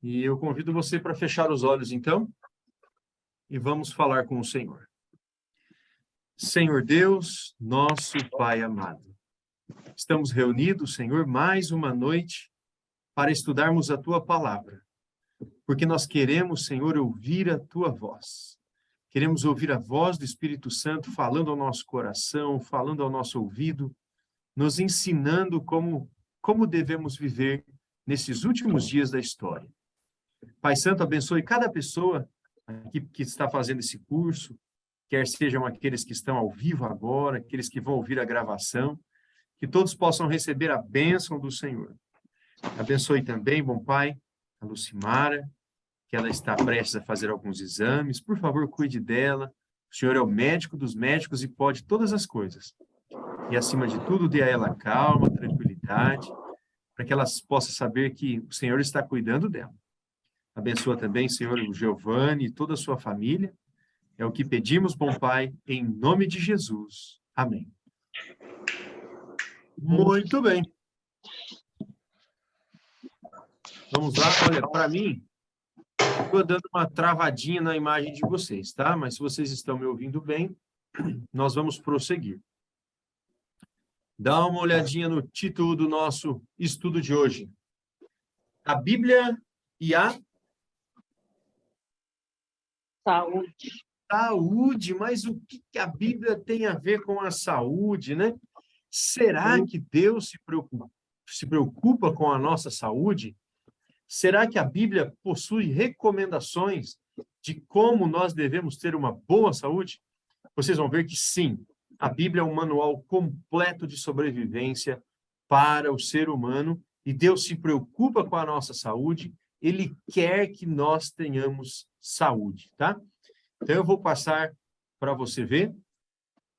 E eu convido você para fechar os olhos, então, e vamos falar com o Senhor. Senhor Deus, nosso Pai amado, estamos reunidos, Senhor, mais uma noite para estudarmos a Tua Palavra, porque nós queremos, Senhor, ouvir a Tua voz. Queremos ouvir a voz do Espírito Santo falando ao nosso coração, falando ao nosso ouvido, nos ensinando como devemos viver nesses últimos dias da história. Pai Santo, abençoe cada pessoa aqui que está fazendo esse curso, quer sejam aqueles que estão ao vivo agora, aqueles que vão ouvir a gravação, que todos possam receber a bênção do Senhor. Abençoe também, bom Pai, a Lucimara, que ela está prestes a fazer alguns exames. Por favor, cuide dela. O Senhor é o médico dos médicos e pode todas as coisas. E, acima de tudo, dê a ela calma, tranquilidade, para que ela possa saber que o Senhor está cuidando dela. Abençoa também, Senhor, o Giovanni e toda a sua família. É o que pedimos, bom Pai, em nome de Jesus. Amém. Muito bem. Vamos lá. Olha, para mim, estou dando uma travadinha na imagem de vocês, tá? Mas se vocês estão me ouvindo bem, nós vamos prosseguir. Dá uma olhadinha no título do nosso estudo de hoje. A Bíblia e a saúde. Saúde, mas o que a Bíblia tem a ver com a saúde, né? Será que Deus se preocupa com a nossa saúde? Será que a Bíblia possui recomendações de como nós devemos ter uma boa saúde? Vocês vão ver que sim, a Bíblia é um manual completo de sobrevivência para o ser humano e Deus se preocupa com a nossa saúde, Ele quer que nós tenhamos saúde, tá? Então, eu vou passar para você ver.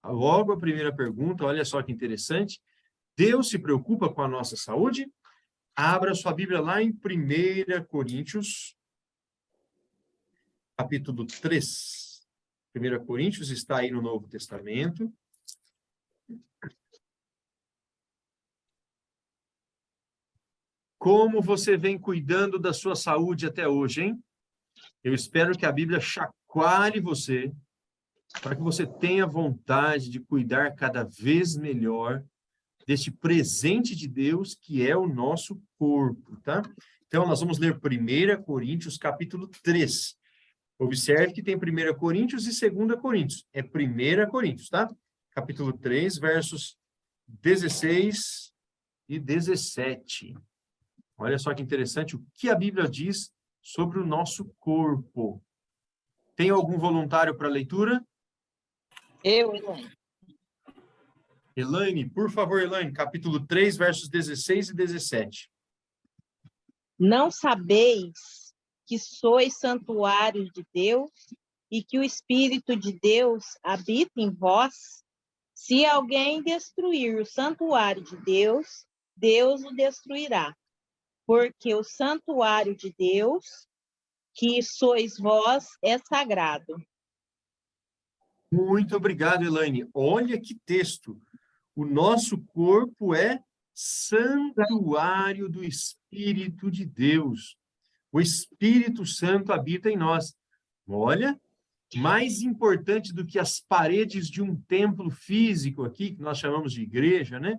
Logo, a primeira pergunta, olha só que interessante. Deus se preocupa com a nossa saúde? Abra sua Bíblia lá em 1 Coríntios, capítulo 3. 1 Coríntios está aí no Novo Testamento. Como você vem cuidando da sua saúde até hoje, hein? Eu espero que a Bíblia chacoalhe você, para que você tenha vontade de cuidar cada vez melhor deste presente de Deus, que é o nosso corpo, tá? Então, nós vamos ler 1 Coríntios, capítulo 3. Observe que tem 1 Coríntios e 2 Coríntios. É 1 Coríntios, tá? Capítulo 3, versos 16 e 17. Olha só que interessante o que a Bíblia diz sobre o nosso corpo. Tem algum voluntário para a leitura? Eu, Elaine. Elaine, por favor, Elaine, capítulo 3, versos 16 e 17. Não sabeis que sois santuário de Deus e que o Espírito de Deus habita em vós? Se alguém destruir o santuário de Deus, Deus o destruirá. Porque o santuário de Deus, que sois vós, é sagrado. Muito obrigado, Elaine. Olha que texto. O nosso corpo é santuário do Espírito de Deus. O Espírito Santo habita em nós. Olha, mais importante do que as paredes de um templo físico aqui, que nós chamamos de igreja, né?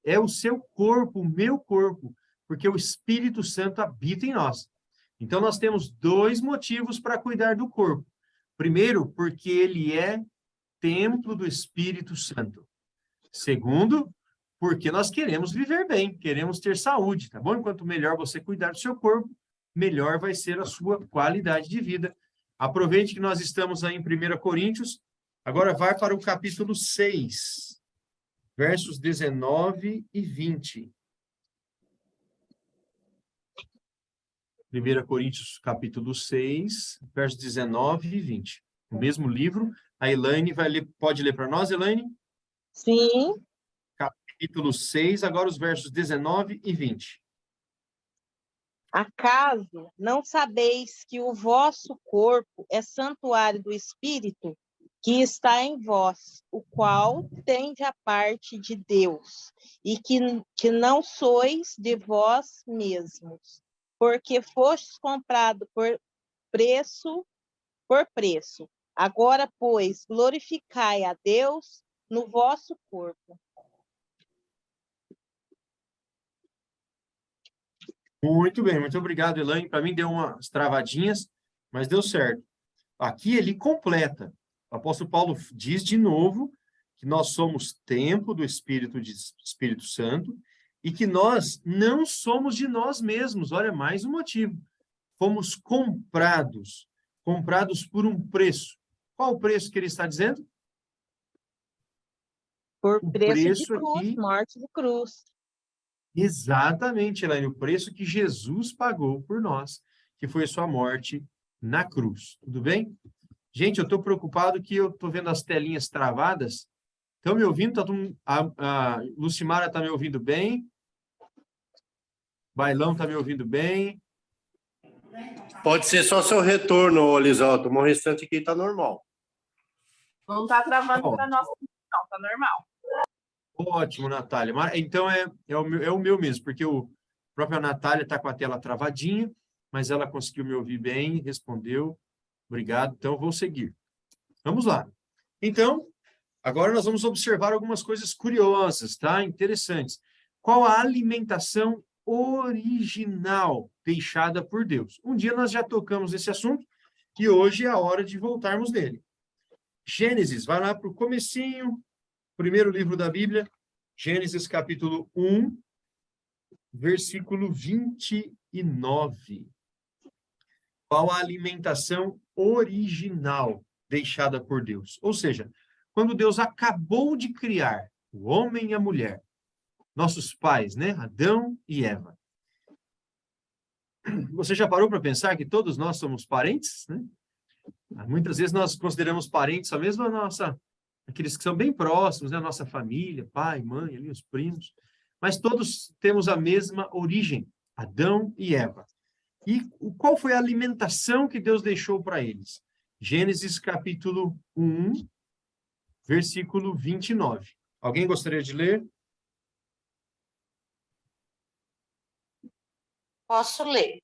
É o seu corpo, o meu corpo, porque o Espírito Santo habita em nós. Então, nós temos dois motivos para cuidar do corpo. Primeiro, porque ele é templo do Espírito Santo. Segundo, porque nós queremos viver bem, queremos ter saúde, tá bom? Enquanto melhor você cuidar do seu corpo, melhor vai ser a sua qualidade de vida. Aproveite que nós estamos aí em 1 Coríntios, agora vai para o capítulo 6, versos 19 e 20. 1 Coríntios, capítulo 6, versos 19 e 20. O mesmo livro, a Elaine vai ler, pode ler para nós, Elaine? Sim. Capítulo 6, agora os versos 19 e 20. Acaso não sabeis que o vosso corpo é santuário do Espírito que está em vós, o qual tende a parte de Deus, e que não sois de vós mesmos, porque fostes comprado por preço. Agora, pois, glorificai a Deus no vosso corpo. Muito bem, muito obrigado, Elaine. Para mim deu umas travadinhas, mas deu certo. Aqui ele completa. O apóstolo Paulo diz de novo que nós somos templo do Espírito Santo e que nós não somos de nós mesmos. Olha, mais um motivo. Fomos comprados por um preço. Qual o preço que ele está dizendo? Por O preço de preço cruz, aqui, morte de cruz. exatamente, Elaine, o preço que Jesus pagou por nós, que foi a sua morte na cruz. Tudo bem? Gente, eu estou preocupado que eu estou vendo as telinhas travadas. Estão me ouvindo? A Lucimara está me ouvindo bem? Bailão está me ouvindo bem? Pode ser só seu retorno, Lisalto, mas o restante aqui está normal. Não está travando Ó, para nós, não, está normal. ótimo, Natália. Então é o meu mesmo, porque a própria Natália está com a tela travadinha, mas ela conseguiu me ouvir bem, respondeu. Obrigado. Então, eu vou seguir. Vamos lá. Então, agora nós vamos observar algumas coisas curiosas, tá? Interessantes. Qual a alimentação original deixada por Deus? Um dia nós já tocamos esse assunto e hoje é a hora de voltarmos nele. Gênesis, vai lá para o comecinho, primeiro livro da Bíblia, Gênesis capítulo 1, versículo 29. Qual a alimentação original deixada por Deus? Ou seja, quando Deus acabou de criar o homem e a mulher, nossos pais, né? Adão e Eva. Você já parou para pensar que todos nós somos parentes, né? Muitas vezes nós consideramos parentes a mesma aqueles que são bem próximos, né? A nossa família, pai, mãe, ali, os primos. Mas todos temos a mesma origem, Adão e Eva. E qual foi a alimentação que Deus deixou para eles? Gênesis capítulo 1, versículo 29. Alguém gostaria de ler? Posso ler.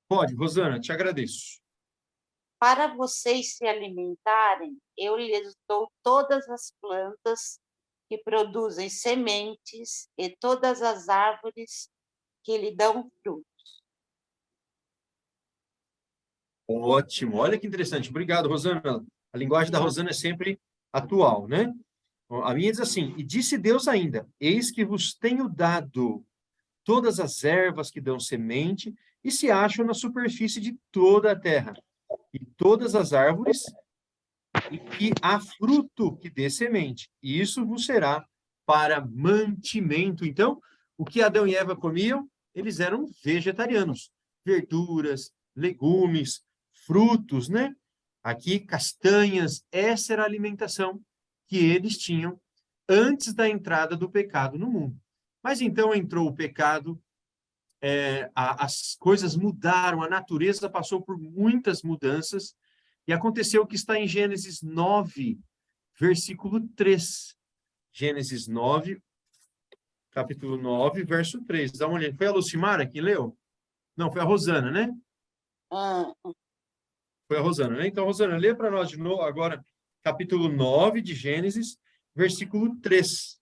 Pode, Rosana, te agradeço. Para vocês se alimentarem, eu lhes dou todas as plantas que produzem sementes e todas as árvores que lhe dão fruto. Ótimo, olha que interessante. Obrigado, Rosana. A linguagem da Rosana é sempre atual, né? A minha diz assim: e disse Deus ainda: eis que vos tenho dado todas as ervas que dão semente e se acham na superfície de toda a terra, e todas as árvores e que há fruto que dê semente. E isso vos será para mantimento. Então, o que Adão e Eva comiam? Eles eram vegetarianos. Verduras, legumes, frutos, né? Aqui, castanhas. Essa era a alimentação que eles tinham antes da entrada do pecado no mundo. Mas então entrou o pecado, as coisas mudaram, a natureza passou por muitas mudanças, e aconteceu o que está em Gênesis 9, versículo 3. Gênesis 9, capítulo 9, verso 3. Dá uma olhada. Foi a Lucimara que leu? Não, foi a Rosana, né? Foi a Rosana, né? Então, Rosana, lê para nós de novo agora, capítulo 9 de Gênesis, versículo 3.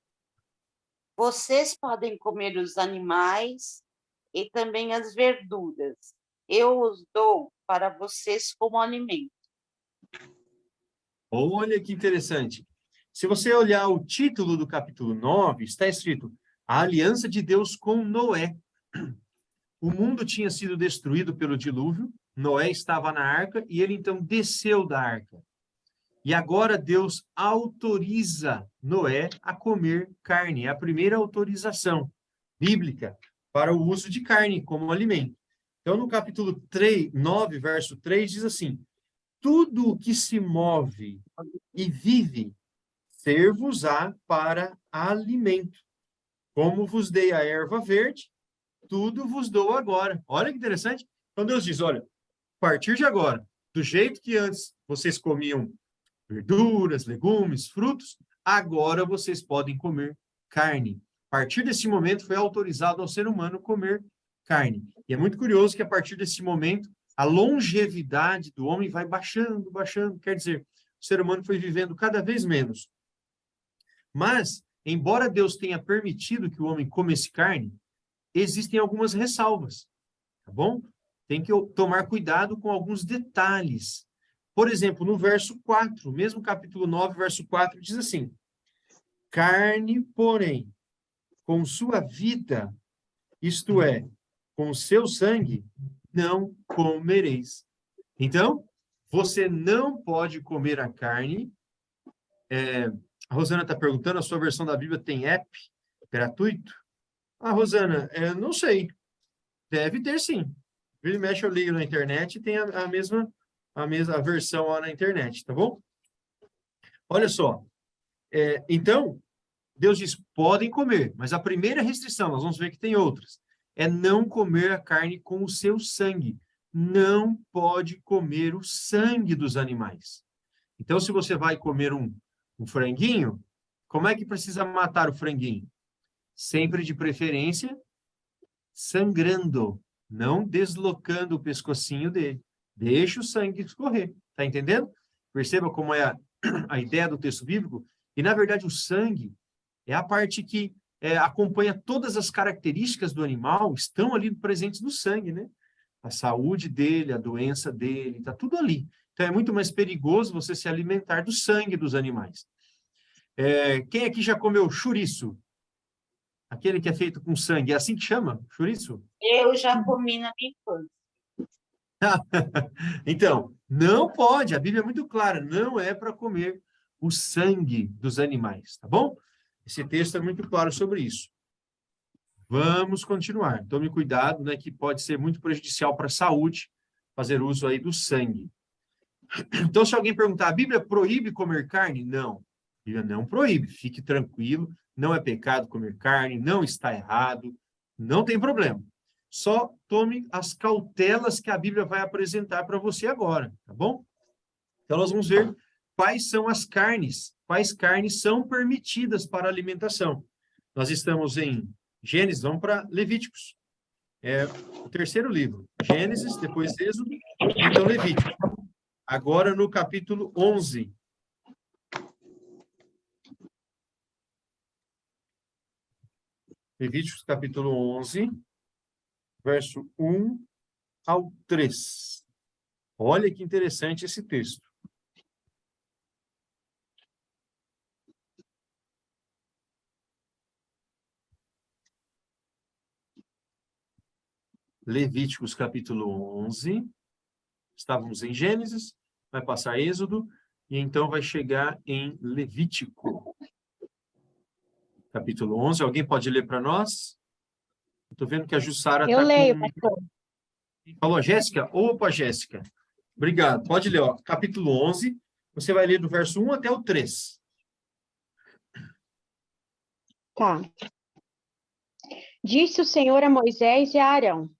Vocês podem comer os animais e também as verduras. Eu os dou para vocês como alimento. Olha que interessante. Se você olhar o título do capítulo 9, está escrito A Aliança de Deus com Noé. O mundo tinha sido destruído pelo dilúvio, Noé estava na arca e ele então desceu da arca. E agora Deus autoriza Noé a comer carne. É a primeira autorização bíblica para o uso de carne como alimento. Então, no capítulo 9, verso 3, diz assim: tudo o que se move e vive, ser-vos-á para alimento. Como vos dei a erva verde, tudo vos dou agora. Olha que interessante. Então Deus diz, olha, a partir de agora, do jeito que antes vocês comiam verduras, legumes, frutos, agora vocês podem comer carne. A partir desse momento foi autorizado ao ser humano comer carne. E é muito curioso que a partir desse momento, a longevidade do homem vai baixando, baixando. Quer dizer, o ser humano foi vivendo cada vez menos. Mas, embora Deus tenha permitido que o homem comesse carne, existem algumas ressalvas, tá bom? Tem que tomar cuidado com alguns detalhes. Por exemplo, no verso 4, mesmo capítulo 9, verso 4, diz assim: carne, porém, com sua vida, isto é, com seu sangue, não comereis. Então, você não pode comer a carne. A Rosana está perguntando, a sua versão da Bíblia tem app gratuito? Rosana, não sei. Deve ter, sim. Vira e mexe, eu ligo na internet e tem a mesma versão lá na internet, tá bom? Olha só. Então, Deus diz, podem comer, mas a primeira restrição, nós vamos ver que tem outras, é não comer a carne com o seu sangue. Não pode comer o sangue dos animais. Então, se você vai comer um franguinho, como é que precisa matar o franguinho? Sempre de preferência, sangrando, não deslocando o pescocinho dele. Deixa o sangue escorrer, tá entendendo? Perceba como é a ideia do texto bíblico. E, na verdade, o sangue é a parte que acompanha todas as características do animal, estão ali presentes no sangue, né? A saúde dele, a doença dele, está tudo ali. Então, é muito mais perigoso você se alimentar do sangue dos animais. Quem aqui já comeu chouriço? Aquele que é feito com sangue, é assim que chama? Chouriço? Eu já comi na minha infância. Então, não pode, a Bíblia é muito clara, não é para comer o sangue dos animais, tá bom? Esse texto é muito claro sobre isso. Vamos continuar. Tome cuidado, né, que pode ser muito prejudicial para a saúde fazer uso aí do sangue. Então, se alguém perguntar, a Bíblia proíbe comer carne? Não, a Bíblia não proíbe, fique tranquilo, não é pecado comer carne, não está errado, não tem problema. Só tome as cautelas que a Bíblia vai apresentar para você agora, tá bom? Então, nós vamos ver quais são as carnes, quais carnes são permitidas para alimentação. Nós estamos em Gênesis, vamos para Levíticos. É o terceiro livro. Gênesis, depois Êxodo, então Levítico. Agora no capítulo 11. Levíticos, capítulo 11, verso 1 ao 3. Olha que interessante esse texto. Levíticos, capítulo 11. Estávamos em Gênesis, vai passar Êxodo, e então vai chegar em Levítico. Capítulo 11. Alguém pode ler para nós? Estou vendo que a Jussara está Eu leio, com... pastor. Falou, Jéssica? Opa, Jéssica. Obrigado. Pode ler, ó. Capítulo 11. Você vai ler do verso 1 até o 3. Tá. Disse o Senhor a Moisés e a Arão: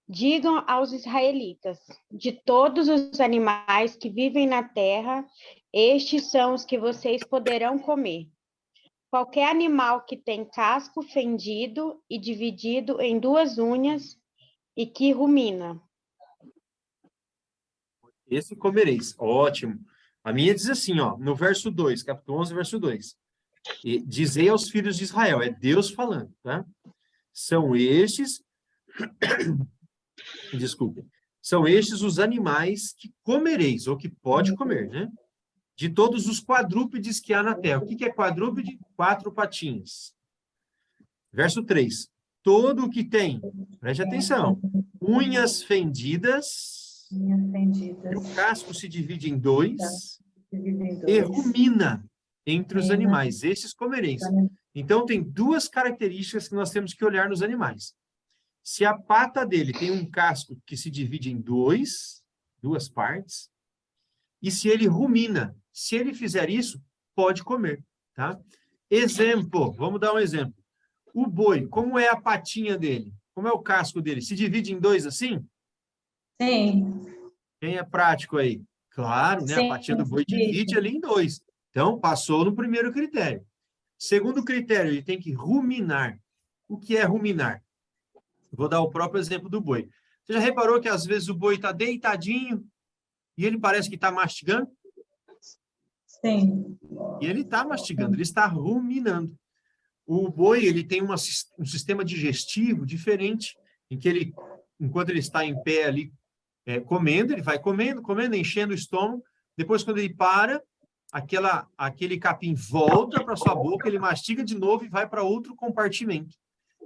digam aos israelitas: de todos os animais que vivem na terra, estes são os que vocês poderão comer. Qualquer animal que tem casco fendido e dividido em 2 unhas e que rumina. Esse comereis. Ótimo. A minha diz assim, ó, no verso 2, capítulo 11, verso 2. E dizei aos filhos de Israel, é Deus falando, tá? São estes, desculpe, são estes os animais que comereis, ou que pode comer, né? De todos os quadrúpedes que há na terra. O que é quadrúpede? 4 patinhas. Verso 3. Todo o que tem, preste atenção, unhas fendidas, e o casco se divide em 2, e rumina entre os animais. Esses comereis. Então, tem 2 características que nós temos que olhar nos animais. Se a pata dele tem um casco que se divide em 2 partes, e se ele rumina, se ele fizer isso, pode comer, tá? Exemplo, vamos dar um exemplo. O boi, como é a patinha dele? Como é o casco dele? Se divide em 2 assim? Sim. Quem é prático aí? Claro, né? Sim, A patinha do boi divide ali em 2. Então, passou no primeiro critério. Segundo critério, ele tem que ruminar. O que é ruminar? Vou dar o próprio exemplo do boi. Você já reparou que às vezes o boi está deitadinho e ele parece que está mastigando? Sim. E ele está mastigando, ele está ruminando. O boi, ele tem um sistema digestivo diferente, em que ele, enquanto ele está em pé ali, comendo, ele vai comendo, enchendo o estômago. Depois, quando ele para, aquele capim volta para sua boca, ele mastiga de novo e vai para outro compartimento.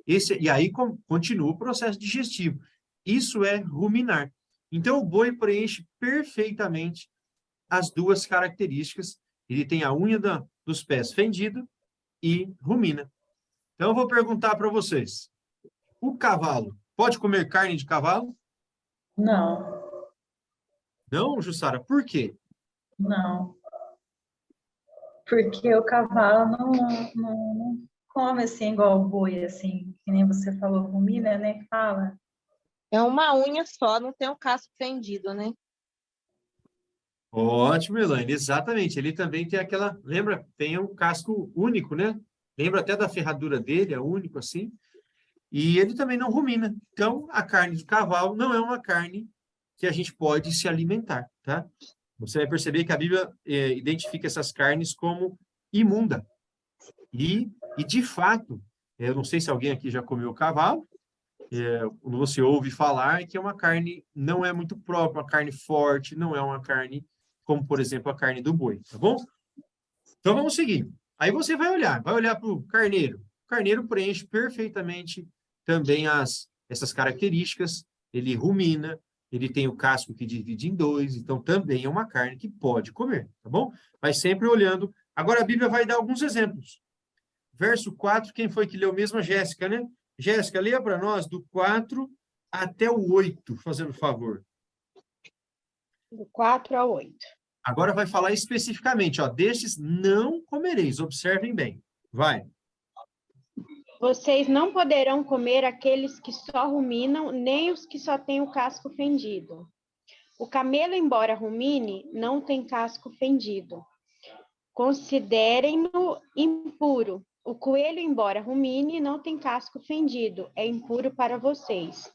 E aí continua o processo digestivo. Isso é ruminar. Então, o boi preenche perfeitamente as duas características. Ele tem a unha dos pés fendida e rumina. Então, eu vou perguntar para vocês. O cavalo pode comer carne de cavalo? Não, Não, Jussara. Por quê? não. Porque o cavalo não come assim igual o boi, assim, que nem você falou, rumina, né? Que fala. É uma unha só, não tem o casco fendido, né? Ótimo, Elaine. Exatamente. Ele também tem aquela... Lembra? Tem um casco único, né? Lembra até da ferradura dele, é único assim. E ele também não rumina. Então, a carne de cavalo não é uma carne que a gente pode se alimentar, tá? Você vai perceber que a Bíblia identifica essas carnes como imunda. E de fato, eu não sei se alguém aqui já comeu cavalo, quando você ouve falar que é uma carne, não é muito própria, uma carne forte, não é uma carne como, por exemplo, a carne do boi, tá bom? Então, vamos seguir. Aí você vai olhar para o carneiro. O carneiro preenche perfeitamente também essas características, ele rumina, ele tem o casco que divide em dois, então também é uma carne que pode comer, tá bom? Mas sempre olhando. Agora a Bíblia vai dar alguns exemplos. Verso 4, quem foi que leu mesmo? A Jéssica, né? Jéssica, leia para nós do 4 até o 8, fazendo favor. Do 4 ao 8. Agora vai falar especificamente, ó, destes não comereis, observem bem. Vai. Vocês não poderão comer aqueles que só ruminam, nem os que só têm o casco fendido. O camelo, embora rumine, não tem casco fendido. Considerem-no impuro. O coelho, embora rumine, não tem casco fendido. É impuro para vocês.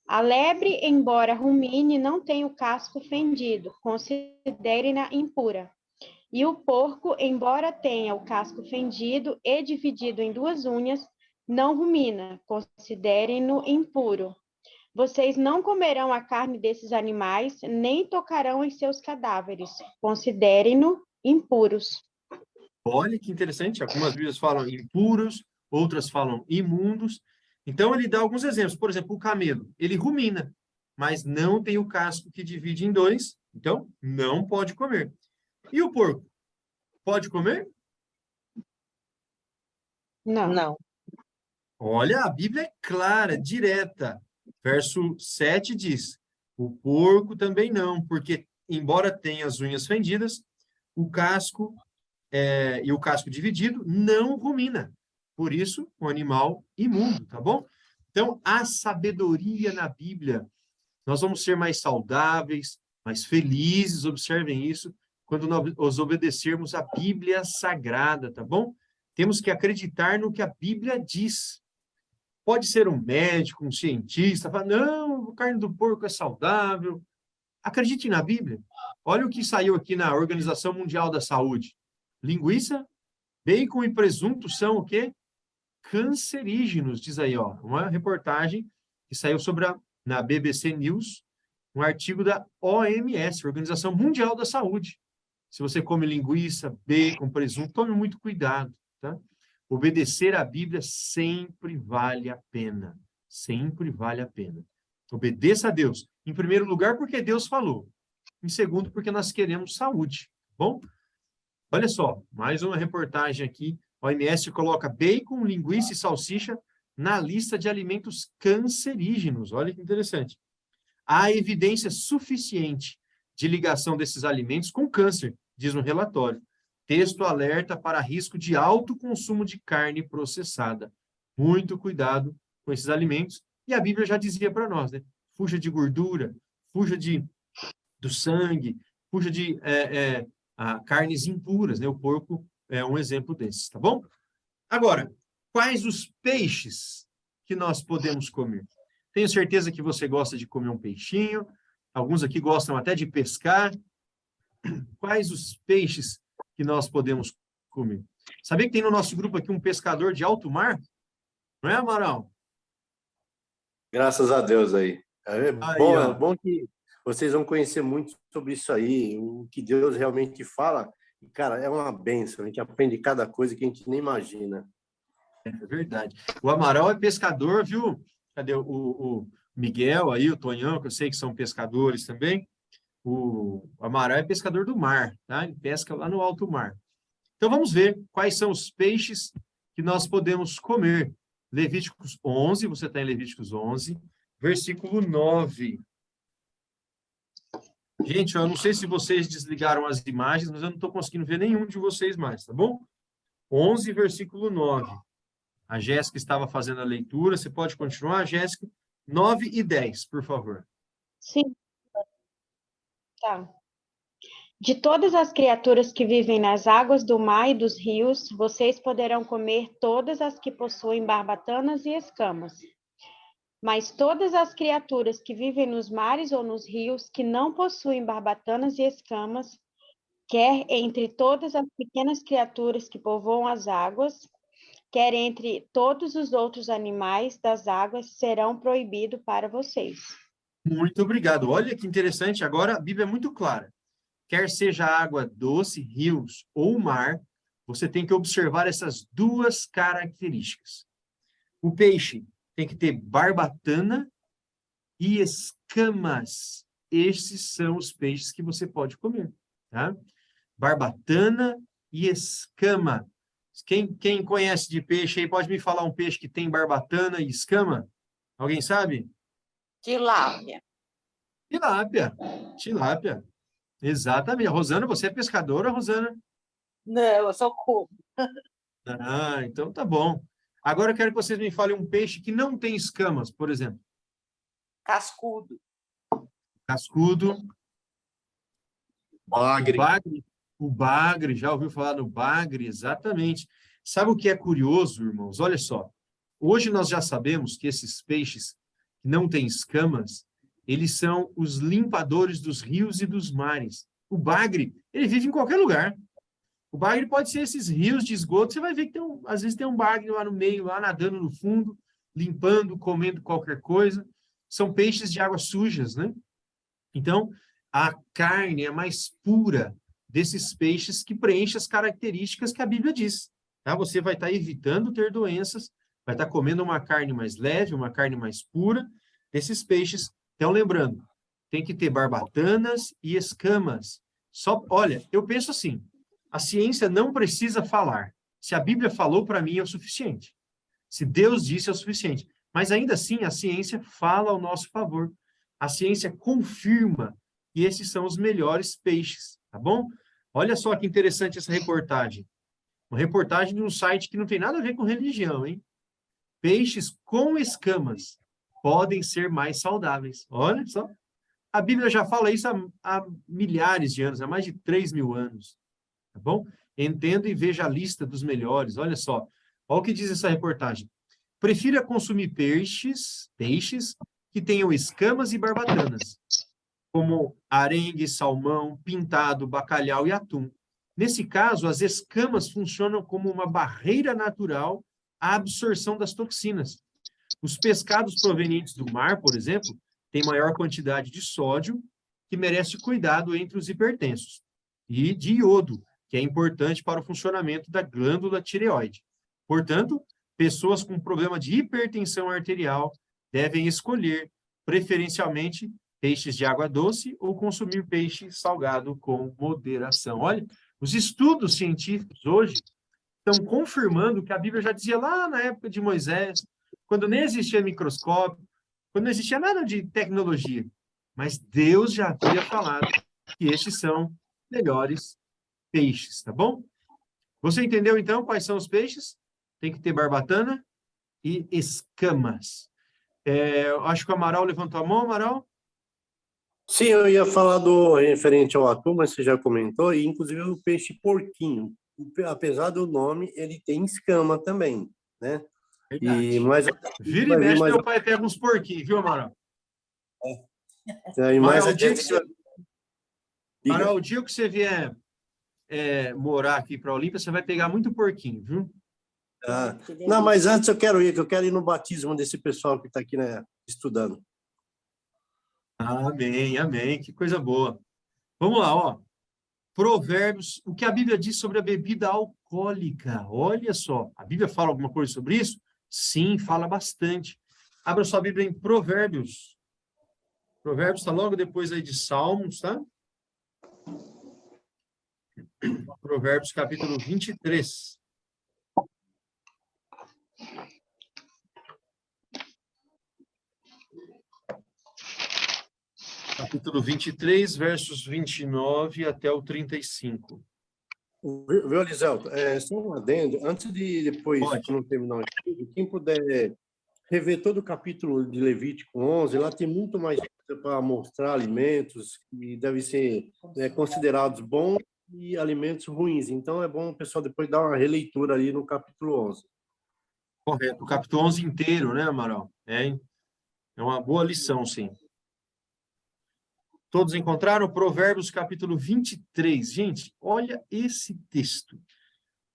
A lebre, embora rumine, não tem o casco fendido. Considerem-na impura. E o porco, embora tenha o casco fendido e dividido em duas unhas, não rumina, considerem-no impuro. Vocês não comerão a carne desses animais, nem tocarão em seus cadáveres, considerem-no impuros. Olha que interessante, algumas Bíblias falam impuros, outras falam imundos. Então, ele dá alguns exemplos. Por exemplo, o camelo, ele rumina, mas não tem o casco que divide em dois, então não pode comer. E o porco? Pode comer? Não. Olha, a Bíblia é clara, direta. Verso 7 diz: o porco também não, porque, embora tenha as unhas fendidas, o casco e o casco dividido não rumina. Por isso, um animal imundo, tá bom? Então, a sabedoria na Bíblia, nós vamos ser mais saudáveis, mais felizes, observem isso, quando nós obedecermos a Bíblia Sagrada, tá bom? Temos que acreditar no que a Bíblia diz. Pode ser um médico, um cientista, falar, não, a carne do porco é saudável. Acredite na Bíblia. Olha o que saiu aqui na Organização Mundial da Saúde. Linguiça, bacon e presunto são o quê? Cancerígenos, diz aí, ó. Uma reportagem que saiu na BBC News, um artigo da OMS, Organização Mundial da Saúde. Se você come linguiça, bacon, presunto, tome muito cuidado, tá? Obedecer à Bíblia sempre vale a pena. Sempre vale a pena. Obedeça a Deus. Em primeiro lugar, porque Deus falou. Em segundo, porque nós queremos saúde. Bom? Olha só, mais uma reportagem aqui. A OMS coloca bacon, linguiça e salsicha na lista de alimentos cancerígenos. Olha que interessante. Há evidência suficiente de ligação desses alimentos com câncer, diz um relatório. Texto alerta para risco de alto consumo de carne processada. Muito cuidado com esses alimentos. E a Bíblia já dizia para nós, né? Fuja de gordura, fuja do sangue, fuja de carnes impuras, né? O porco é um exemplo desses, tá bom? Agora, quais os peixes que nós podemos comer? Tenho certeza que você gosta de comer um peixinho. Alguns aqui gostam até de pescar. Quais os peixes que nós podemos comer? Sabia que tem no nosso grupo aqui um pescador de alto mar? Não é, Amaral? Graças a Deus aí. É Aí, ó. bom que vocês vão conhecer muito sobre isso aí, o que Deus realmente fala. E, cara, é uma bênção. A gente aprende cada coisa que a gente nem imagina. É verdade. O Amaral é pescador, viu? Cadê o Miguel aí, o Tonhão, que eu sei que são pescadores também. O Amaral é pescador do mar, tá? Ele pesca lá no alto mar. Então, vamos ver quais são os peixes que nós podemos comer. Levíticos 11, você está em Levíticos 11, versículo 9. Gente, eu não sei se vocês desligaram as imagens, mas eu não estou conseguindo ver nenhum de vocês mais, tá bom? 11, versículo 9. A Jéssica estava fazendo a leitura, você pode continuar, Jéssica? 9 e 10, por favor. Sim. Tá. De todas as criaturas que vivem nas águas do mar e dos rios, vocês poderão comer todas as que possuem barbatanas e escamas. Mas todas as criaturas que vivem nos mares ou nos rios, que não possuem barbatanas e escamas, quer entre todas as pequenas criaturas que povoam as águas, quer entre todos os outros animais das águas, serão proibidos para vocês. Muito obrigado. Olha que interessante, agora a Bíblia é muito clara. Quer seja água doce, rios ou mar, você tem que observar essas duas características. O peixe tem que ter barbatana e escamas. Esses são os peixes que você pode comer, tá? Barbatana e escama. Quem conhece de peixe aí, pode me falar um peixe que tem barbatana e escama? Alguém sabe? Tilápia. Tilápia. Exatamente. Rosana, você é pescadora, Rosana? Não, eu sou como. Ah, então tá bom. Agora eu quero que vocês me falem um peixe que não tem escamas, por exemplo. Cascudo. Cascudo. Bagre. O bagre, já ouviu falar no bagre? Exatamente. Sabe o que é curioso, irmãos? Olha só. Hoje nós já sabemos que esses peixes que não têm escamas, eles são os limpadores dos rios e dos mares. O bagre, ele vive em qualquer lugar. O bagre pode ser esses rios de esgoto, você vai ver que às vezes tem um bagre lá no meio, lá nadando no fundo, limpando, comendo qualquer coisa. São peixes de águas sujas, né? Então, a carne é mais pura desses peixes que preenche as características que a Bíblia diz. Tá? Você vai estar evitando ter doenças, vai estar comendo uma carne mais leve, uma carne mais pura desses peixes. Então, lembrando, tem que ter barbatanas e escamas. Olha, eu penso assim, a ciência não precisa falar. Se a Bíblia falou para mim, é o suficiente. Se Deus disse, é o suficiente. Mas ainda assim, a ciência fala ao nosso favor. A ciência confirma que esses são os melhores peixes, tá bom? Olha só que interessante essa reportagem. Uma reportagem de um site que não tem nada a ver com religião, hein? Peixes com escamas podem ser mais saudáveis. Olha só. A Bíblia já fala isso há milhares de anos, há mais de 3.000 anos. Tá bom? Entenda e veja a lista dos melhores. Olha só. Olha o que diz essa reportagem. Prefira consumir peixes que tenham escamas e barbatanas, como arengue, salmão, pintado, bacalhau e atum. Nesse caso, as escamas funcionam como uma barreira natural à absorção das toxinas. Os pescados provenientes do mar, por exemplo, têm maior quantidade de sódio, que merece cuidado entre os hipertensos, e de iodo, que é importante para o funcionamento da glândula tireoide. Portanto, pessoas com problema de hipertensão arterial devem escolher, preferencialmente, peixes de água doce ou consumir peixe salgado com moderação. Olha, os estudos científicos hoje estão confirmando o que a Bíblia já dizia lá na época de Moisés, quando nem existia microscópio, quando não existia nada de tecnologia. Mas Deus já havia falado que estes são melhores peixes, tá bom? Você entendeu, então, quais são os peixes? Tem que ter barbatana e escamas. Acho que o Amaral levantou a mão, Amaral? Sim, eu ia falar do referente ao atum, mas você já comentou, e inclusive o peixe porquinho. Apesar do nome, ele tem escama também, né? Verdade. Mas Vira e vai vir mexe, mais, meu pai pega uns porquinhos, viu, Amaral? e mais adiante você vai... Diga. Amaral, o dia que você vier morar aqui para Olímpia, você vai pegar muito porquinho, viu? Ah, não, mas antes eu quero ir no batismo desse pessoal que está aqui, né, estudando. Amém, amém, que coisa boa. Vamos lá, ó. Provérbios, o que a Bíblia diz sobre a bebida alcoólica. Olha só, a Bíblia fala alguma coisa sobre isso? Sim, fala bastante. Abra sua Bíblia em Provérbios. Provérbios está logo depois aí de Salmos, tá? Provérbios, capítulo 23. Capítulo 23, versos 29 até o 35. Viu, Eliselto? Só um adendo. Antes de depois, Pode. quando terminar o estudo, quem puder rever todo o capítulo de Levítico 11, lá tem muito mais coisa para mostrar alimentos que devem ser considerados bons e alimentos ruins. Então, é bom o pessoal depois dar uma releitura ali no capítulo 11. Correto, o capítulo 11 inteiro, né, Amaral? É uma boa lição, sim. Todos encontraram? Provérbios, capítulo 23. Gente, olha esse texto.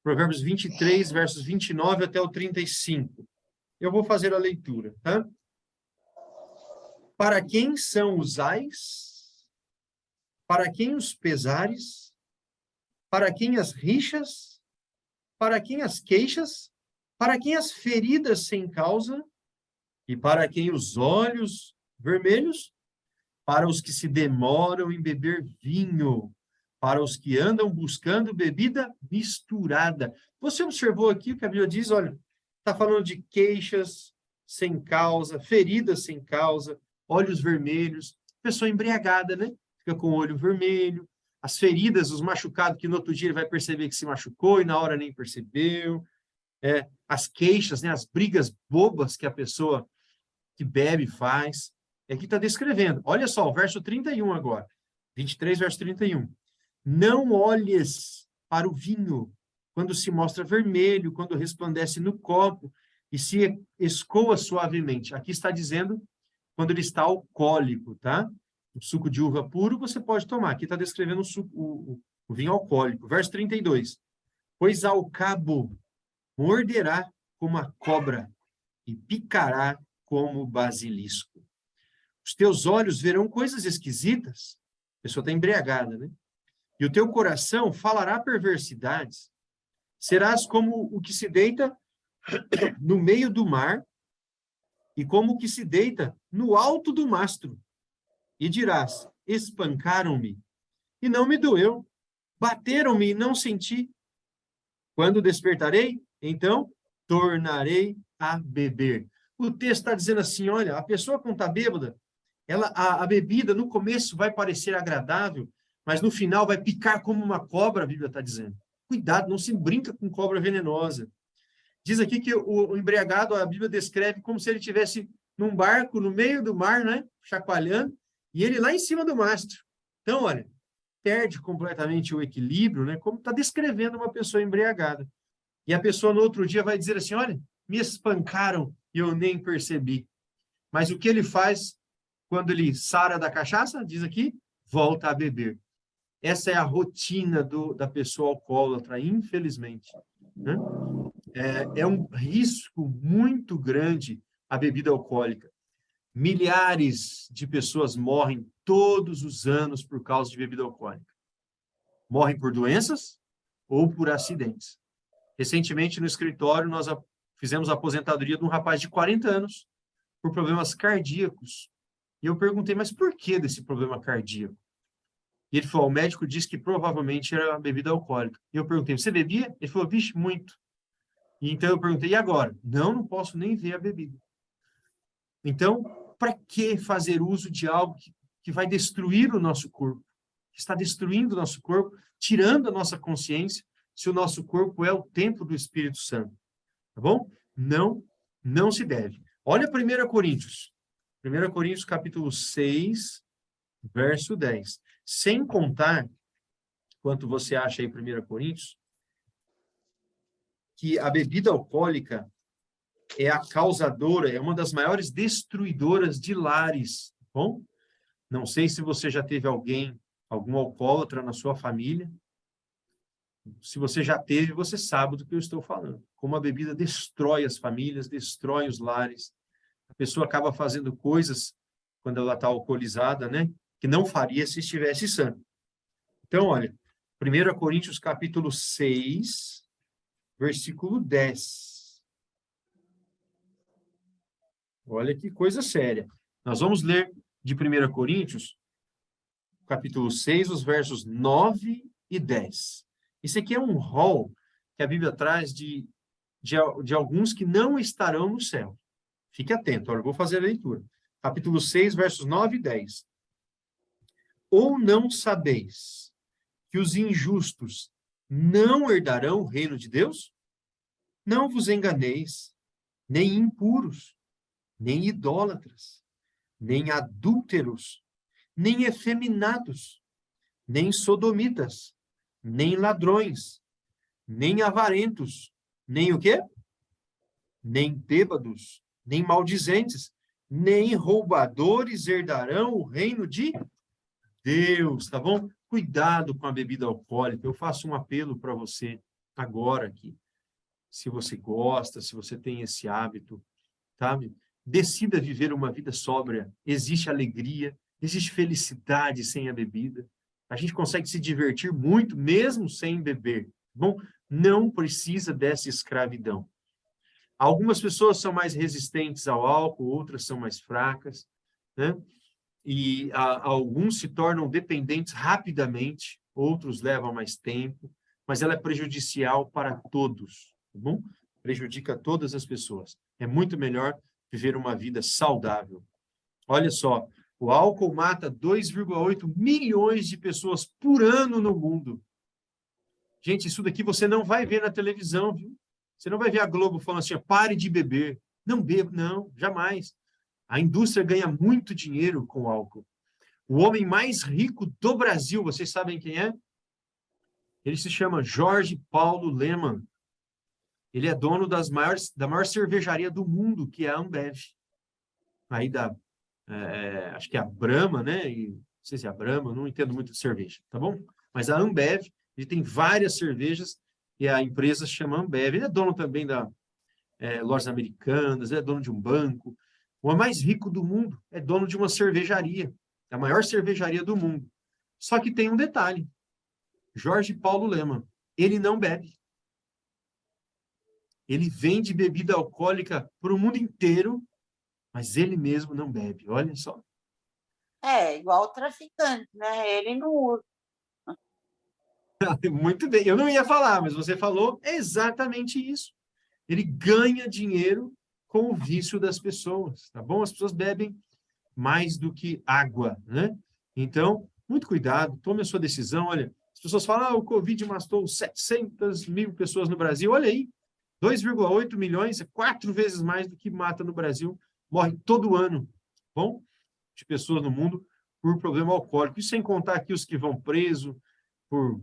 Provérbios 23, versos 29 até o 35. Eu vou fazer a leitura, tá? Para quem são os ais? Para quem os pesares? Para quem as rixas? Para quem as queixas? Para quem as feridas sem causa? E para quem os olhos vermelhos? Para os que se demoram em beber vinho, para os que andam buscando bebida misturada. Você observou aqui o que a Bíblia diz? Olha, está falando de queixas sem causa, feridas sem causa, olhos vermelhos, pessoa embriagada, né? Fica com o olho vermelho, as feridas, os machucados, que no outro dia ele vai perceber que se machucou e na hora nem percebeu, as queixas, né? As brigas bobas que a pessoa que bebe faz. Aqui está descrevendo. Olha só, o verso 31 agora. 23, verso 31. Não olhes para o vinho quando se mostra vermelho, quando resplandece no copo e se escoa suavemente. Aqui está dizendo quando ele está alcoólico, tá? O suco de uva puro você pode tomar. Aqui está descrevendo o vinho alcoólico. Verso 32. Pois ao cabo morderá como a cobra e picará como o basilisco. Os teus olhos verão coisas esquisitas. A pessoa está embriagada, né? E o teu coração falará perversidades. Serás como o que se deita no meio do mar e como o que se deita no alto do mastro. E dirás, espancaram-me e não me doeu. Bateram-me e não senti. Quando despertarei, então tornarei a beber. O texto está dizendo assim, olha, a pessoa quando está bêbada, a bebida no começo vai parecer agradável, mas no final vai picar como uma cobra, a Bíblia está dizendo. Cuidado, não se brinca com cobra venenosa. Diz aqui que o embriagado, a Bíblia descreve como se ele estivesse num barco no meio do mar, né, chacoalhando, e ele lá em cima do mastro. Então, olha, perde completamente o equilíbrio, né, como está descrevendo uma pessoa embriagada. E a pessoa no outro dia vai dizer assim, olha, me espancaram e eu nem percebi. Mas o que ele faz quando ele sara da cachaça, diz aqui, volta a beber. Essa é a rotina da pessoa alcoólatra, infelizmente. Né? É um risco muito grande a bebida alcoólica. Milhares de pessoas morrem todos os anos por causa de bebida alcoólica. Morrem por doenças ou por acidentes. Recentemente, no escritório, nós fizemos a aposentadoria de um rapaz de 40 anos por problemas cardíacos. E eu perguntei, mas por que desse problema cardíaco? E ele falou, o médico disse que provavelmente era bebida alcoólica. E eu perguntei, você bebia? Ele falou, vixe, muito. E então eu perguntei, e agora? Não posso nem ver a bebida. Então, para que fazer uso de algo que vai destruir o nosso corpo? Que está destruindo o nosso corpo, tirando a nossa consciência, se o nosso corpo é o templo do Espírito Santo. Tá bom? Não se deve. Olha 1 Coríntios. 1 Coríntios, capítulo 6, verso 10. Sem contar, quanto você acha aí 1 Coríntios, que a bebida alcoólica, é a causadora, é uma das maiores destruidoras de lares, tá bom? Não sei se você já teve algum alcoólatra na sua família. Se você já teve, você sabe do que eu estou falando. Como a bebida destrói as famílias, destrói os lares. A pessoa acaba fazendo coisas, quando ela está alcoolizada, né? Que não faria se estivesse sã. Então, olha, 1 Coríntios capítulo 6, versículo 10. Olha que coisa séria. Nós vamos ler de 1 Coríntios, capítulo 6, os versos 9 e 10. Isso aqui é um rol que a Bíblia traz de alguns que não estarão no céu. Fique atento, olha, eu vou fazer a leitura. Capítulo 6, versos 9 e 10. Ou não sabeis que os injustos não herdarão o reino de Deus? Não vos enganeis, nem impuros, nem idólatras, nem adúlteros, nem efeminados, nem sodomitas, nem ladrões, nem avarentos, nem o quê? Nem bêbados, nem maldizentes, nem roubadores herdarão o reino de Deus, tá bom? Cuidado com a bebida alcoólica. Eu faço um apelo para você agora aqui. Se você gosta, se você tem esse hábito, sabe? Decida viver uma vida sóbria. Existe alegria, existe felicidade sem a bebida. A gente consegue se divertir muito mesmo sem beber. Bom, não precisa dessa escravidão. Algumas pessoas são mais resistentes ao álcool, outras são mais fracas, né? E alguns se tornam dependentes rapidamente, outros levam mais tempo, mas ela é prejudicial para todos, tá bom? Prejudica todas as pessoas. É muito melhor viver uma vida saudável. Olha só, o álcool mata 2,8 milhões de pessoas por ano no mundo. Gente, isso daqui você não vai ver na televisão, viu? Você não vai ver a Globo falando assim, pare de beber. Não bebo, não, jamais. A indústria ganha muito dinheiro com o álcool. O homem mais rico do Brasil, vocês sabem quem é? Ele se chama Jorge Paulo Lemann. Ele é dono da maior cervejaria do mundo, que é a Ambev. Aí acho que é a Brahma, né? Não sei se é a Brahma, não entendo muito de cerveja, tá bom? Mas a Ambev, ele tem várias cervejas e a empresa se chama Ambev. Ele é dono também da Lojas Americanas, ele é dono de um banco. O homem mais rico do mundo é dono de uma cervejaria, a maior cervejaria do mundo. Só que tem um detalhe. Jorge Paulo Lemann, ele não bebe. Ele vende bebida alcoólica para o mundo inteiro, mas ele mesmo não bebe. Olha só. É, igual o traficante, né? Ele não usa. Muito bem. Eu não ia falar, mas você falou exatamente isso. Ele ganha dinheiro com o vício das pessoas, tá bom? As pessoas bebem mais do que água, né? Então, muito cuidado, tome a sua decisão. Olha, as pessoas falam, o Covid matou 700 mil pessoas no Brasil. Olha aí, 2,8 milhões, é 4 vezes mais do que mata no Brasil. Morre todo ano, bom? De pessoas no mundo por problema alcoólico. Isso sem contar aqui os que vão preso por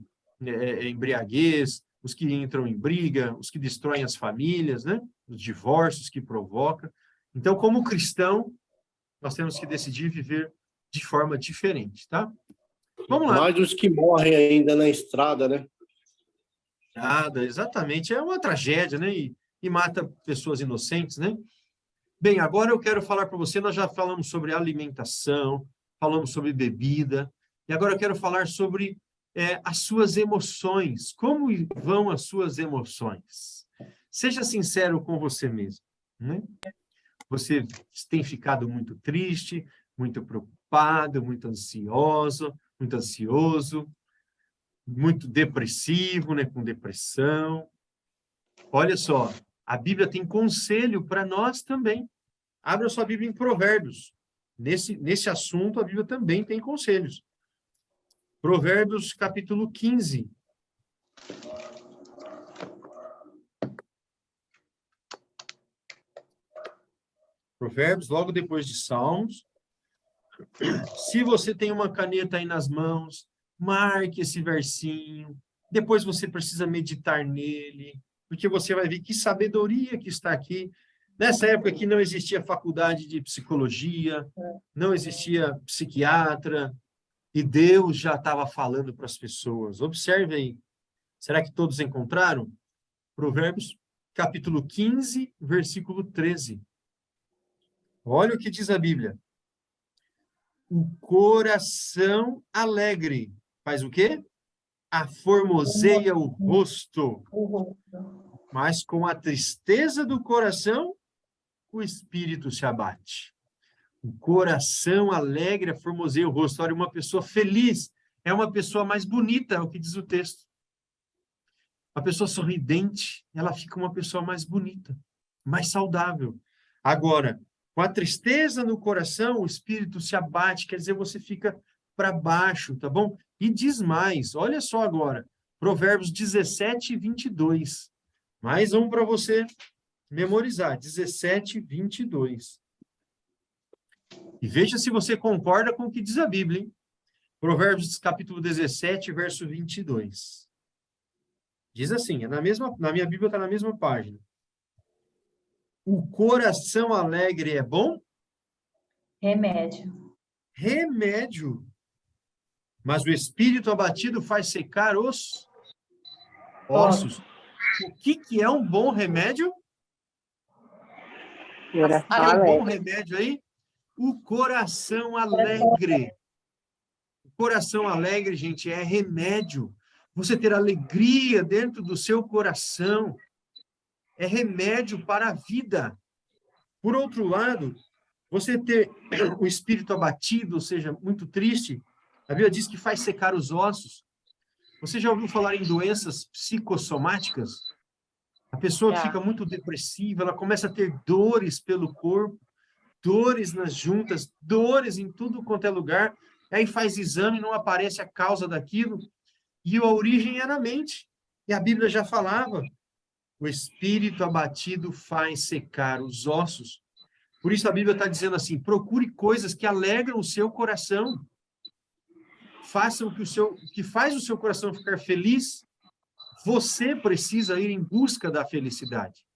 embriaguez, os que entram em briga, os que destroem as famílias, né? Os divórcios que provoca. Então, como cristão, nós temos que decidir viver de forma diferente, tá? Vamos lá. Mais os que morrem ainda na estrada, né? Nada, exatamente. É uma tragédia, né? E mata pessoas inocentes, né? Bem, agora eu quero falar para você, nós já falamos sobre alimentação, falamos sobre bebida, e agora eu quero falar sobre as suas emoções. Como vão as suas emoções? Seja sincero com você mesmo, né? Você tem ficado muito triste, muito preocupado, muito ansioso, muito depressivo, né? Com depressão. Olha só, a Bíblia tem conselho para nós também. Abra sua Bíblia em Provérbios. Nesse assunto, a Bíblia também tem conselhos. Provérbios, capítulo 15. Provérbios, logo depois de Salmos. Se você tem uma caneta aí nas mãos, marque esse versinho. Depois você precisa meditar nele, porque você vai ver que sabedoria que está aqui Nessa época que não existia faculdade de psicologia, não existia psiquiatra, e Deus já estava falando para as pessoas. Observe aí. Será que todos encontraram? Provérbios, capítulo 15, versículo 13. Olha o que diz a Bíblia. O coração alegre faz o quê? Aformoseia o rosto, mas com a tristeza do coração, o espírito se abate. O coração alegre aformoseia o rosto. Olha, uma pessoa feliz é uma pessoa mais bonita, é o que diz o texto. Uma pessoa sorridente, ela fica uma pessoa mais bonita, mais saudável. Agora, com a tristeza no coração, o espírito se abate, quer dizer, você fica para baixo, tá bom? E diz mais, olha só agora, Provérbios 17 e 22. Mais um para você memorizar, 17 e 22. E veja se você concorda com o que diz a Bíblia, hein? Provérbios capítulo 17, verso 22. Diz assim, na minha Bíblia está na mesma página. O coração alegre é bom? Remédio. Remédio. Mas o espírito abatido faz secar os ossos. O que é um bom remédio? Qual é um bom remédio aí? O coração alegre. O coração alegre, gente, é remédio. Você ter alegria dentro do seu coração é remédio para a vida. Por outro lado, você ter o espírito abatido, ou seja, muito triste, a Bíblia diz que faz secar os ossos. Você já ouviu falar em doenças psicossomáticas? A pessoa que fica muito depressiva, ela começa a ter dores pelo corpo, dores nas juntas, dores em tudo quanto é lugar, aí faz exame, não aparece a causa daquilo, e a origem é na mente. E a Bíblia já falava, o espírito abatido faz secar os ossos. Por isso a Bíblia está dizendo assim, procure coisas que alegram o seu coração. Façam o que faz o seu coração ficar feliz. Você precisa ir em busca da felicidade.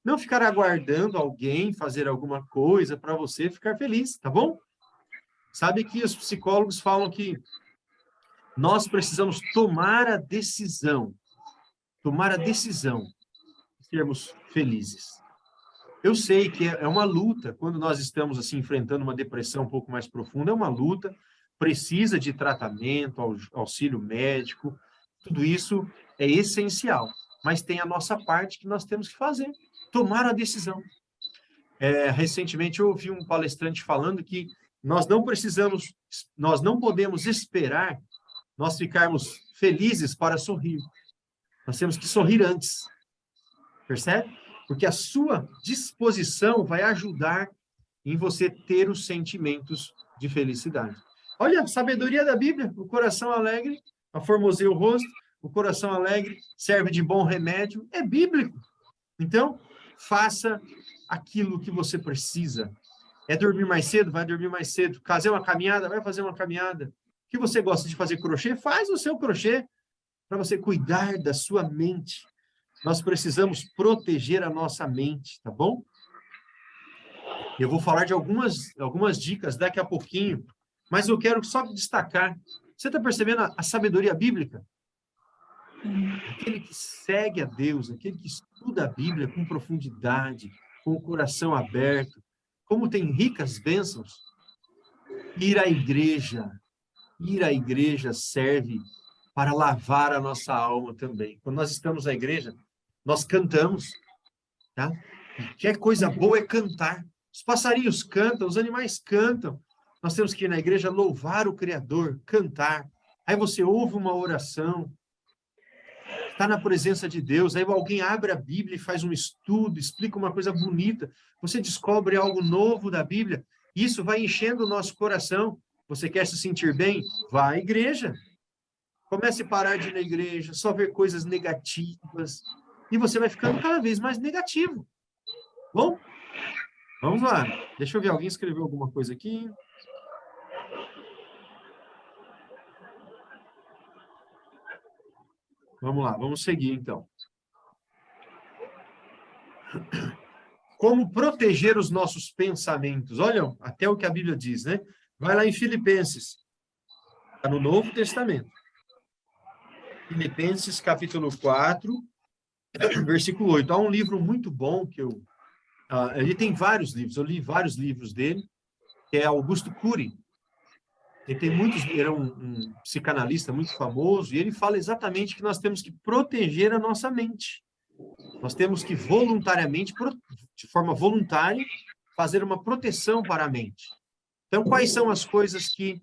Não ficar aguardando alguém fazer alguma coisa para você ficar feliz, tá bom? Sabe que os psicólogos falam que nós precisamos tomar a decisão de sermos felizes. Eu sei que é uma luta, quando nós estamos assim enfrentando uma depressão um pouco mais profunda, é uma luta, precisa de tratamento, auxílio médico, tudo isso é essencial, mas tem a nossa parte que nós temos que fazer, tomar a decisão. Recentemente eu ouvi um palestrante falando que nós não podemos esperar nós ficarmos felizes para sorrir. Nós temos que sorrir antes. Percebe? Porque a sua disposição vai ajudar em você ter os sentimentos de felicidade. Olha, a sabedoria da Bíblia, o coração alegre aformoseia o rosto, o coração alegre serve de bom remédio, é bíblico. Então, faça aquilo que você precisa. É dormir mais cedo? Vai dormir mais cedo. Fazer uma caminhada? Vai fazer uma caminhada. O que você gosta de fazer crochê? Faz o seu crochê para você cuidar da sua mente. Nós precisamos proteger a nossa mente, tá bom? Eu vou falar de algumas dicas daqui a pouquinho, mas eu quero só destacar. Você está percebendo a sabedoria bíblica? Aquele que segue a Deus, aquele que estuda a Bíblia com profundidade, com o coração aberto, como tem ricas bênçãos. Ir à igreja serve para lavar a nossa alma também. Quando nós estamos na igreja, nós cantamos, tá? E que coisa boa é cantar. Os passarinhos cantam, os animais cantam. Nós temos que ir na igreja louvar o Criador, cantar. Aí você ouve uma oração, está na presença de Deus, aí alguém abre a Bíblia e faz um estudo, explica uma coisa bonita, você descobre algo novo da Bíblia, isso vai enchendo o nosso coração. Você quer se sentir bem? Vá à igreja. Comece a parar de ir na igreja, só ver coisas negativas, e você vai ficando cada vez mais negativo. Bom? Vamos lá. Deixa eu ver, alguém escreveu alguma coisa aqui? Vamos lá, vamos seguir então. Como proteger os nossos pensamentos. Olha, até o que a Bíblia diz, né? Vai lá em Filipenses, está no Novo Testamento. Filipenses, capítulo 4, versículo 8. Há um livro muito bom que ele tem vários livros, eu li vários livros dele, que é Augusto Cury. Ele é um psicanalista muito famoso, e ele fala exatamente que nós temos que proteger a nossa mente. Nós temos que voluntariamente, de forma voluntária, fazer uma proteção para a mente. Então, quais são as coisas que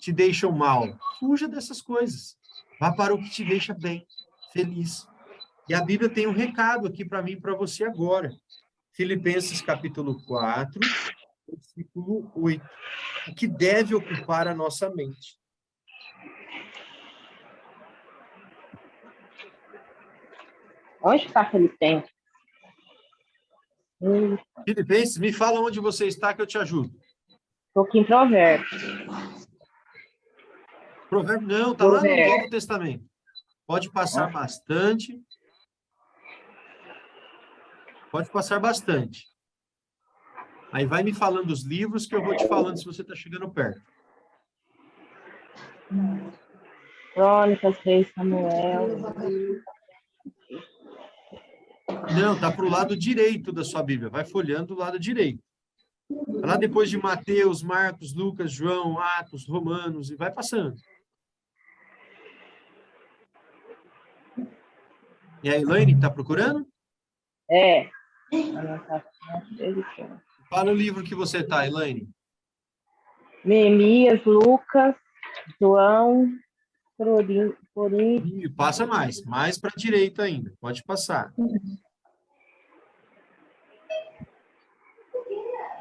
te deixam mal? Fuja dessas coisas. Vá para o que te deixa bem, feliz. E a Bíblia tem um recado aqui para mim e para você agora. Filipenses capítulo 4, versículo 8. O que deve ocupar a nossa mente? Onde está Filipenses? Filipenses, me fala onde você está que eu te ajudo. Estou aqui em Provérbios. Provérbio não, está lá no Novo Testamento. Pode passar bastante. Pode passar bastante. Aí vai me falando os livros que eu vou te falando se você está chegando perto. Crônicas, Reis, Samuel. Não, está para o lado direito da sua Bíblia. Vai folhando o lado direito. Lá depois de Mateus, Marcos, Lucas, João, Atos, Romanos, e vai passando. E a Elaine está procurando? É. Fala o livro que você está, Elaine. Neemias, Lucas, João, Coríntios. E passa mais para a direita ainda. Pode passar.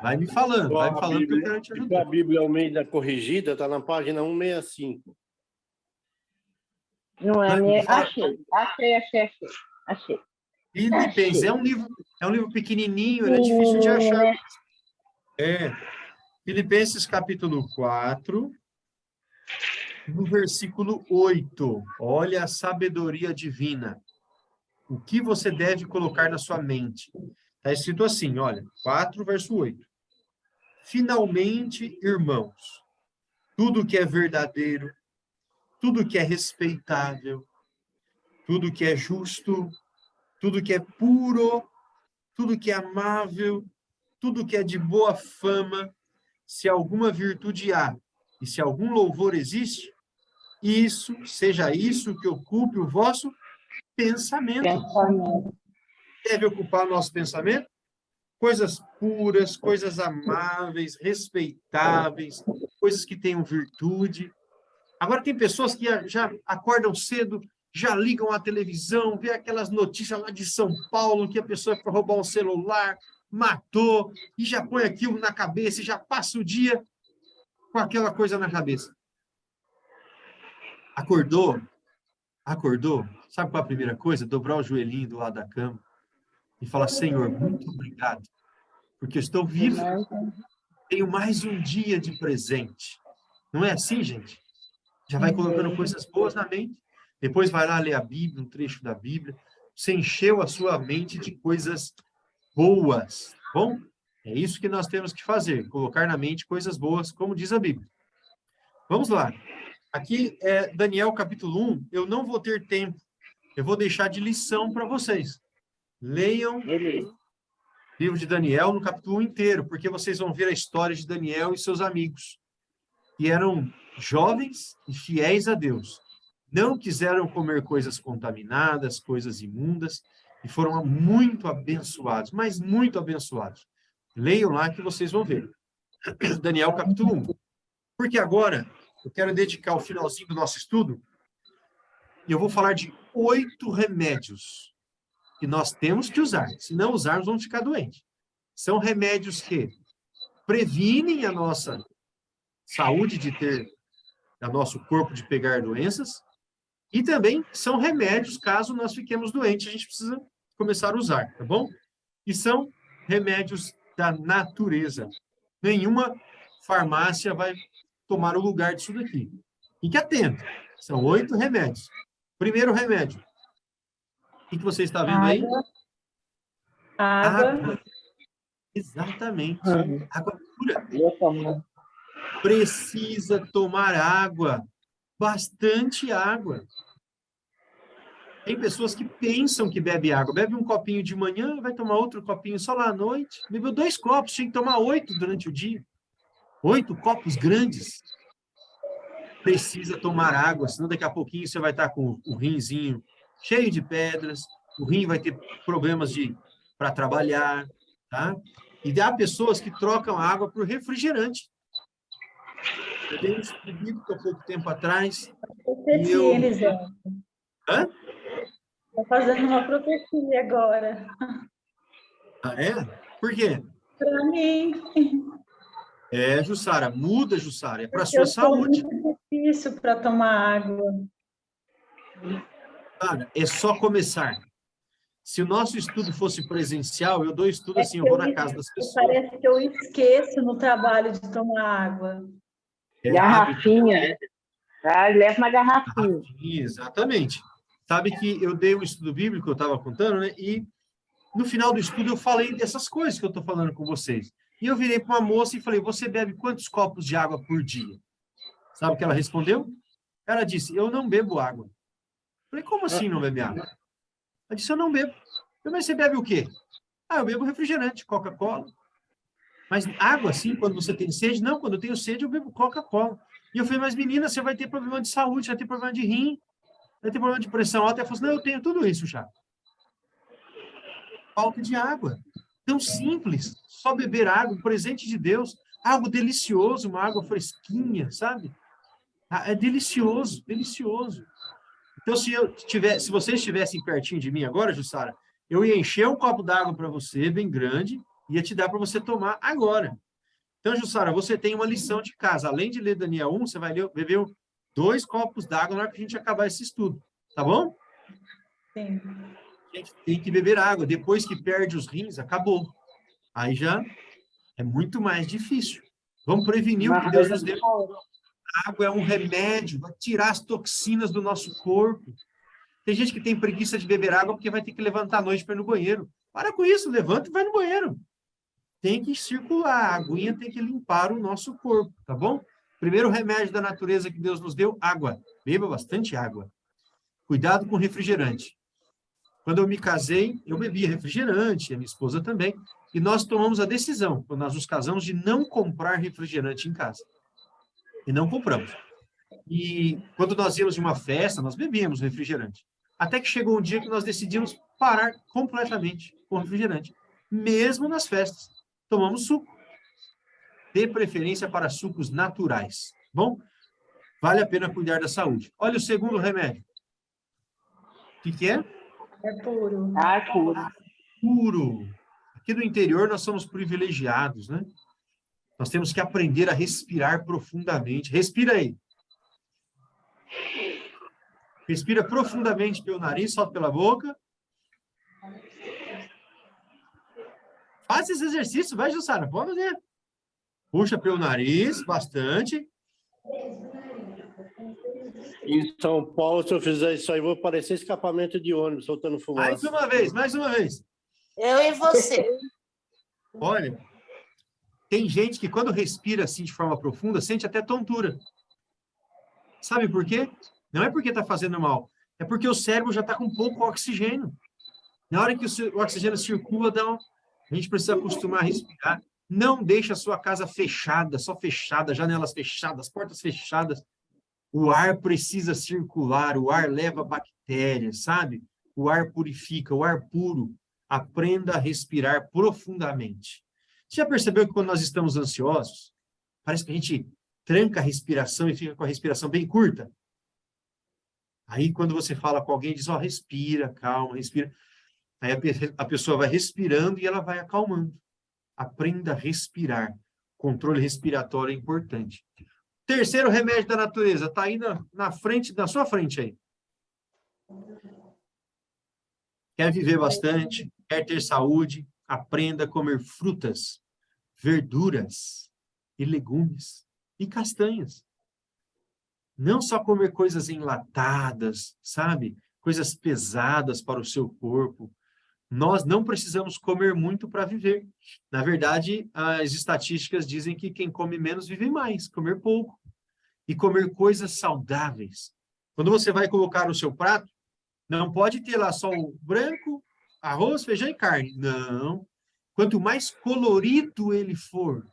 Vai me falando que eu quero te ajudar. A Bíblia Almeida corrigida está na página 165. Não é minha. Achei. Filipenses é um livro pequenininho, ele é difícil de achar. Filipenses capítulo 4, no versículo 8. Olha a sabedoria divina. O que você deve colocar na sua mente? Está escrito assim, olha, 4, verso 8. Finalmente, irmãos, tudo que é verdadeiro, tudo que é respeitável, tudo que é justo, tudo que é puro, tudo que é amável, tudo que é de boa fama, se alguma virtude há e se algum louvor existe, seja isso que ocupe o vosso pensamento. Deve ocupar o nosso pensamento? Coisas puras, coisas amáveis, respeitáveis, coisas que tenham virtude. Agora, tem pessoas que já acordam cedo, já ligam a televisão, vê aquelas notícias lá de São Paulo, que a pessoa foi roubar um celular, matou, e já põe aquilo na cabeça, e já passa o dia com aquela coisa na cabeça. Acordou? Sabe qual é a primeira coisa? Dobrar o joelhinho do lado da cama e falar, Senhor, muito obrigado, porque eu estou vivo. Tenho mais um dia de presente. Não é assim, gente? Já vai colocando coisas boas na mente. Depois vai lá ler a Bíblia, um trecho da Bíblia. Você encheu a sua mente de coisas boas. Bom, é isso que nós temos que fazer. Colocar na mente coisas boas, como diz a Bíblia. Vamos lá. Aqui é Daniel capítulo 1. Eu não vou ter tempo. Eu vou deixar de lição para vocês. Leiam o livro de Daniel no capítulo 1 inteiro, porque vocês vão ver a história de Daniel e seus amigos, que eram jovens e fiéis a Deus. Não quiseram comer coisas contaminadas, coisas imundas, e foram muito abençoados, mas muito abençoados. Leiam lá que vocês vão ver. Daniel capítulo 1. Porque agora eu quero dedicar o finalzinho do nosso estudo e eu vou falar de 8 remédios que nós temos que usar. Se não usarmos, vamos ficar doentes. São remédios que previnem a nossa saúde a nosso corpo de pegar doenças, e também são remédios, caso nós fiquemos doentes, a gente precisa começar a usar, tá bom? E são remédios da natureza. Nenhuma farmácia vai tomar o lugar disso daqui. Fique atento. São 8 remédios. Primeiro remédio. O que você está vendo aí? Água. Exatamente. Uhum. Água pura. Eu tomo. Precisa tomar água. Bastante água. Tem pessoas que pensam que bebe água. Bebe um copinho de manhã, vai tomar outro copinho só lá à noite. Bebeu 2 copos, tinha que tomar 8 durante o dia. 8 copos grandes. Precisa tomar água, senão daqui a pouquinho você vai estar com o rinzinho cheio de pedras, o rim vai ter problemas para trabalhar, tá? E há pessoas que trocam água por refrigerante. Eu dei um estudo bíblico há pouco tempo atrás. Profecia, Eliseu. Hã? Estou fazendo uma profecia agora. Ah, é? Por quê? Para mim, É, Jussara, muda, Jussara, é para a porque eu sua sou saúde. muito difícil para tomar água. Cara, é só começar. Se o nosso estudo fosse presencial, eu dou estudo É assim, que eu vou na casa das pessoas. parece que eu esqueço no trabalho de tomar água. É Garrafinha. Tá? Leva uma garrafinha. Exatamente. Sabe que eu dei um estudo bíblico, eu estava contando, né? E no final do estudo eu falei dessas coisas que eu estou falando com vocês. E eu virei para uma moça e falei, você bebe quantos copos de água por dia? Sabe o que ela respondeu? Ela disse, eu não bebo água. Eu falei, como assim não bebe água? Ela disse, eu não bebo. Mas você bebe o quê? Ah, eu bebo refrigerante, Coca-Cola. Mas água, assim, quando você tem sede? Não, quando eu tenho sede, eu bebo Coca-Cola. E eu falei, mas menina, você vai ter problema de saúde, vai ter problema de rim, vai ter problema de pressão alta. Ela falou assim, não, eu tenho tudo isso já. Falta de água. Tão simples, só beber água, um presente de Deus, algo delicioso, uma água fresquinha, sabe? É delicioso, delicioso. Então, se vocês estivessem pertinho de mim agora, Jussara, eu ia encher um copo d'água para você, bem grande, e ia te dar para você tomar agora. Então, Jussara, você tem uma lição de casa. Além de ler Daniel 1, você vai beber 2 copos d'água na hora que a gente acabar esse estudo. Tá bom? Sim. A gente tem que beber água. Depois que perde os rins, acabou. Aí já é muito mais difícil. Vamos prevenir o que Deus nos deu. A água é um remédio, vai tirar as toxinas do nosso corpo. Tem gente que tem preguiça de beber água porque vai ter que levantar à noite para ir no banheiro. Para com isso, levanta e vai no banheiro. Tem que circular, a aguinha tem que limpar o nosso corpo, tá bom? Primeiro remédio da natureza que Deus nos deu, água. Beba bastante água. Cuidado com refrigerante. Quando eu me casei, eu bebia refrigerante, a minha esposa também, e nós tomamos a decisão, quando nós nos casamos, de não comprar refrigerante em casa. E não compramos. E quando nós íamos de uma festa, nós bebíamos refrigerante. Até que chegou um dia que nós decidimos parar completamente com refrigerante, mesmo nas festas. Tomamos suco. Dê preferência para sucos naturais. Bom, vale a pena cuidar da saúde. Olha o segundo remédio. O que é? É puro. Ah, puro. Puro. Aqui no interior nós somos privilegiados, né? Nós temos que aprender a respirar profundamente. Respira aí. Respira profundamente pelo nariz, solta pela boca. Faça esse exercício, vai, Jussara, pode fazer. Puxa pelo nariz, bastante. Em São Paulo, se eu fizer isso aí, vou parecer escapamento de ônibus, soltando fumaça. Mais uma vez, mais uma vez. Eu e você. Olha, tem gente que quando respira assim de forma profunda, sente até tontura. Sabe por quê? Não é porque está fazendo mal, é porque o cérebro já está com pouco oxigênio. Na hora que o oxigênio circula, a gente precisa acostumar a respirar. Não deixe a sua casa fechada, só fechada, janelas fechadas, portas fechadas. O ar precisa circular, o ar leva bactérias, sabe? O ar purifica, o ar puro. Aprenda a respirar profundamente. Você já percebeu que quando nós estamos ansiosos, parece que a gente tranca a respiração e fica com a respiração bem curta? Aí, quando você fala com alguém, diz, ó, respira, calma, respira. Aí a pessoa vai respirando e ela vai acalmando. Aprenda a respirar. Controle respiratório é importante. Terceiro remédio da natureza, está aí na frente, na sua frente aí. Quer viver bastante, quer ter saúde, aprenda a comer frutas, verduras e legumes e castanhas. Não só comer coisas enlatadas, sabe? Coisas pesadas para o seu corpo. Nós não precisamos comer muito para viver. Na verdade, as estatísticas dizem que quem come menos vive mais, comer pouco. E comer coisas saudáveis. Quando você vai colocar no seu prato, não pode ter lá só o branco, arroz, feijão e carne. Não. Quanto mais colorido ele for,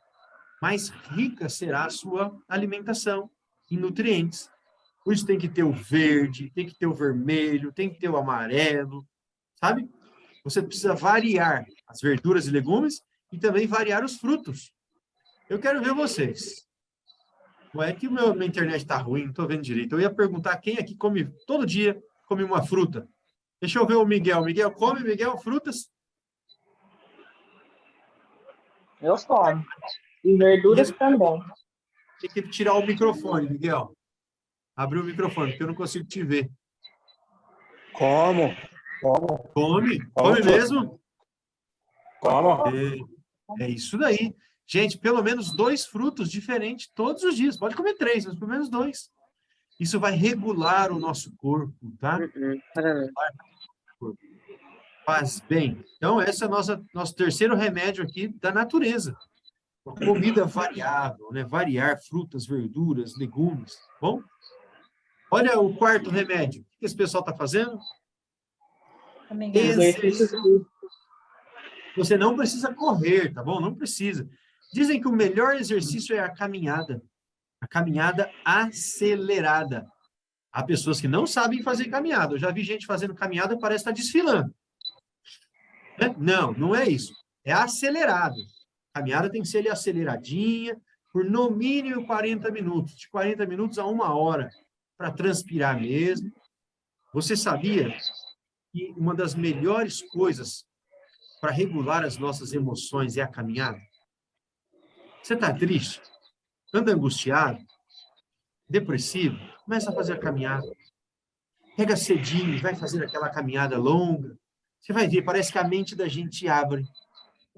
mais rica será a sua alimentação em nutrientes. Por isso tem que ter o verde, tem que ter o vermelho, tem que ter o amarelo, sabe? Você precisa variar as verduras e legumes e também variar os frutos. Eu quero ver vocês. Ué, é que minha internet está ruim, não estou vendo direito. Eu ia perguntar quem aqui come, todo dia, come uma fruta. Deixa eu ver o Miguel. Miguel, come, Miguel, frutas? Eu como. E verduras também. Tem que tirar o microfone, Miguel. Abre o microfone, porque eu não consigo te ver. Como? Come? Come mesmo? Como? É isso daí. Gente, pelo menos 2 frutos diferentes todos os dias. Pode comer 3, mas pelo menos 2. Isso vai regular o nosso corpo, tá? Faz bem. Então, esse é o nosso terceiro remédio aqui da natureza. Uma comida variável, né? Variar frutas, verduras, legumes. Bom? Olha o quarto remédio. O que esse pessoal está fazendo? Exercício. Você não precisa correr, tá bom? Não precisa. Dizem que o melhor exercício é a caminhada acelerada. Há pessoas que não sabem fazer caminhada. Eu já vi gente fazendo caminhada, parece estar desfilando. Não, não é isso. É acelerado. A caminhada tem que ser ali aceleradinha, por no mínimo 40 minutos. De 40 minutos a 1 hora, para transpirar mesmo. Você sabia que uma das melhores coisas para regular as nossas emoções é a caminhada? Você está triste? Anda angustiado? Depressivo? Começa a fazer a caminhada. Pega cedinho, vai fazer aquela caminhada longa. Você vai ver, parece que a mente da gente abre.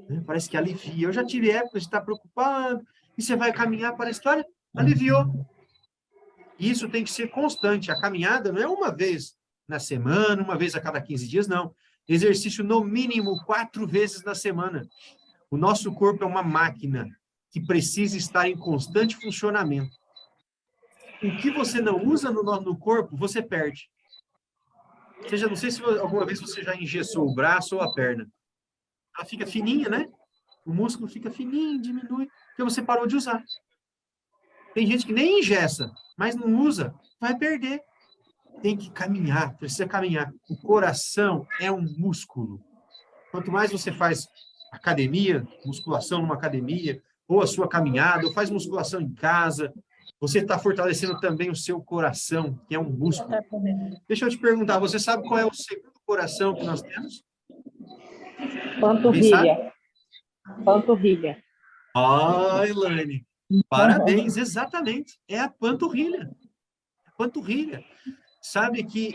Né? Parece que alivia. Eu já tive época de estar preocupado, e você vai caminhar, parece que, olha, aliviou. E isso tem que ser constante. A caminhada não é uma vez na semana, uma vez a cada 15 dias, não. Exercício no mínimo 4 vezes na semana. O nosso corpo é uma máquina que precisa estar em constante funcionamento. O que você não usa no corpo, você perde. Seja, não sei se alguma vez você já engessou o braço ou a perna. Ela fica fininha, né? O músculo fica fininho, diminui, porque você parou de usar. Tem gente que nem engessa, mas não usa, vai perder. Tem que caminhar, precisa caminhar. O coração é um músculo. Quanto mais você faz academia, musculação numa academia, ou a sua caminhada, ou faz musculação em casa, você está fortalecendo também o seu coração, que é um músculo. Deixa eu te perguntar, você sabe qual é o segundo coração que nós temos? Panturrilha. Panturrilha. Ah, Elaine, parabéns, exatamente. É a panturrilha. Panturrilha. Sabe que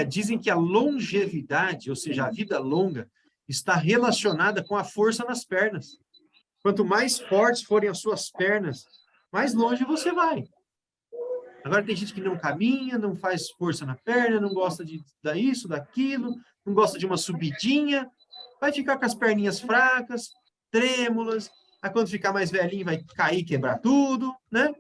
dizem que a longevidade, ou seja, a vida longa, está relacionada com a força nas pernas. Quanto mais fortes forem as suas pernas, mais longe você vai. Agora tem gente que não caminha, não faz força na perna, não gosta disso, daquilo, não gosta de uma subidinha, vai ficar com as perninhas fracas, trêmulas, aí quando ficar mais velhinho vai cair, quebrar tudo, né?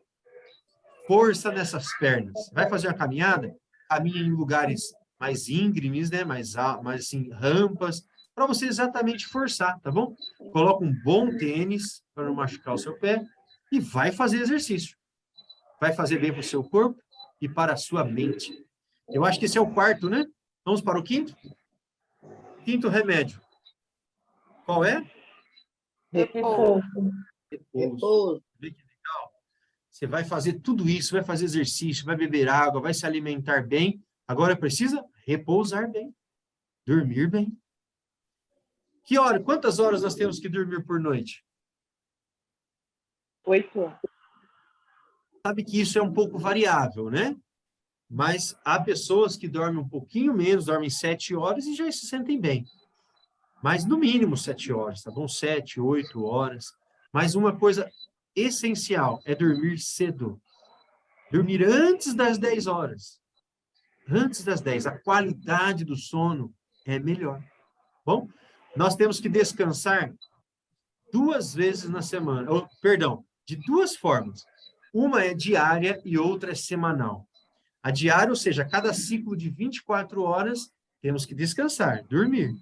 Força nessas pernas. Vai fazer uma caminhada? Caminha em lugares mais íngremes, né? Mais assim, rampas, para você exatamente forçar, tá bom? Coloca um bom tênis para não machucar o seu pé e vai fazer exercício. Vai fazer bem para o seu corpo e para a sua mente. Eu acho que esse é o quarto, né? Vamos para o quinto? Quinto remédio. Qual é? Repouso. Repouso. Vê que legal. Você vai fazer tudo isso, vai fazer exercício, vai beber água, vai se alimentar bem. Agora precisa repousar bem. Dormir bem. Quantas horas nós temos que dormir por noite? 8. Sabe que isso é um pouco variável, né? Mas há pessoas que dormem um pouquinho menos, dormem 7 horas e já se sentem bem. Mas no mínimo 7 horas, tá bom? 7, 8 horas. Mas uma coisa essencial é dormir cedo. Dormir antes das 10 horas. Antes das 10. A qualidade do sono é melhor. Bom, nós temos que descansar 2 vezes na semana, perdão, de 2 formas. Uma é diária e outra é semanal. A diária, ou seja, a cada ciclo de 24 horas, temos que descansar, dormir.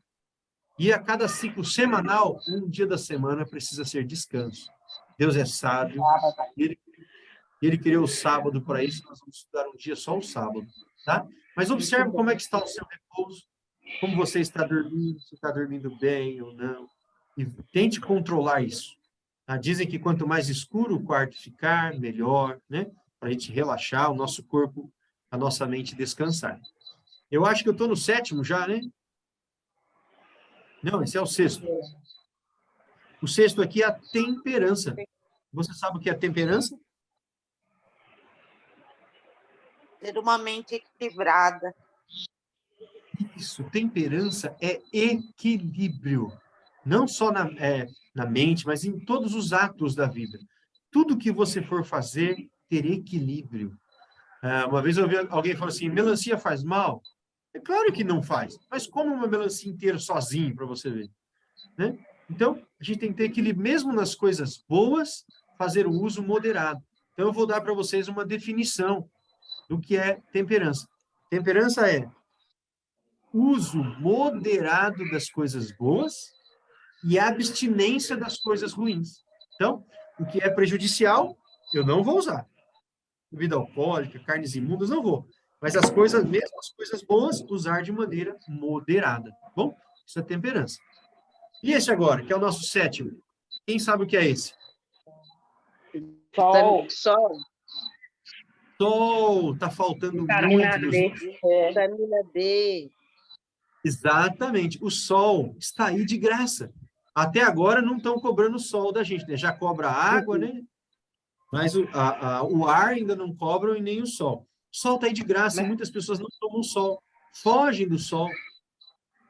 E a cada ciclo semanal, um dia da semana precisa ser descanso. Deus é sábio, ele criou o sábado para isso, nós vamos estudar um dia só o sábado, tá? Mas observe como é que está o seu repouso, como você está dormindo, se está dormindo bem ou não, e tente controlar isso. Tá? Dizem que quanto mais escuro o quarto ficar, melhor, né? Para a gente relaxar, o nosso corpo, a nossa mente descansar. Eu acho que eu estou no 7º já, né? Não, esse é o 6º. O 6º aqui é a temperança. Você sabe o que é temperança? Ter uma mente equilibrada. Isso, temperança é equilíbrio. Não só na mente, mas em todos os atos da vida. Tudo que você for fazer, ter equilíbrio. Uma vez eu ouvi alguém falar assim, melancia faz mal? É claro que não faz, mas como uma melancia inteira sozinho, para você ver. Né? Então, a gente tem que ter equilíbrio, mesmo nas coisas boas, fazer um uso moderado. Então, eu vou dar para vocês uma definição do que é temperança. Temperança é uso moderado das coisas boas e abstinência das coisas ruins. Então, o que é prejudicial, eu não vou usar. Bebida alcoólica, carnes imundas, não vou. Mas as coisas, mesmo as coisas boas, usar de maneira moderada. Bom, isso é temperança. E esse agora, que é o nosso 7º? Quem sabe o que é esse? Sol. Sol, tá faltando Vitamina muito. D. Vitamina D. Exatamente. O sol está aí de graça. Até agora não estão cobrando o sol da gente, né? Já cobra a água, né? Mas o ar ainda não cobram e nem o sol. O sol está aí de graça e muitas pessoas não tomam sol. Fogem do sol.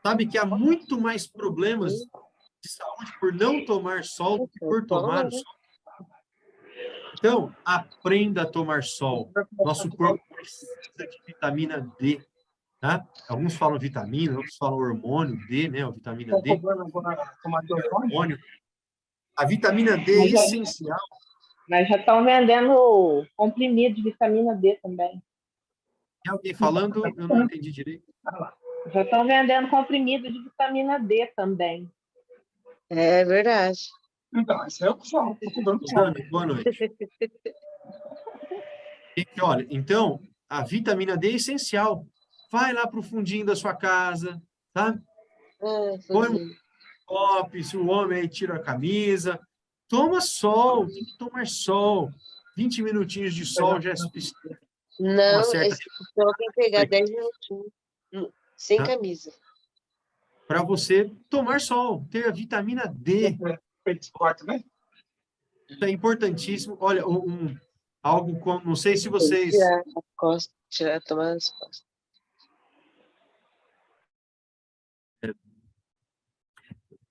Sabe que há muito mais problemas de saúde por não tomar sol do que por tomar o sol. Então, aprenda a tomar sol. Nosso corpo precisa de vitamina D. Tá? Alguns falam vitamina, outros falam hormônio D, né? A vitamina D. Hormônio. A vitamina D é essencial. Mas já estão vendendo comprimido de vitamina D também. Tem alguém falando? Eu não entendi direito. Já estão vendendo comprimido de vitamina D também. É verdade. Então, esse é o sol. Boa noite. Olha, então, a vitamina D é essencial. Vai lá para o fundinho da sua casa, tá? Põe um copo, se o homem aí tira a camisa. Toma sol, tem que tomar sol. 20 minutinhos de sol já é suficiente. Não, esse sol tem que pegar 10 minutinhos, sem camisa. Para você tomar sol, ter a vitamina D. Isso é importantíssimo. Olha, algo como, não sei se vocês... Tomar as costas.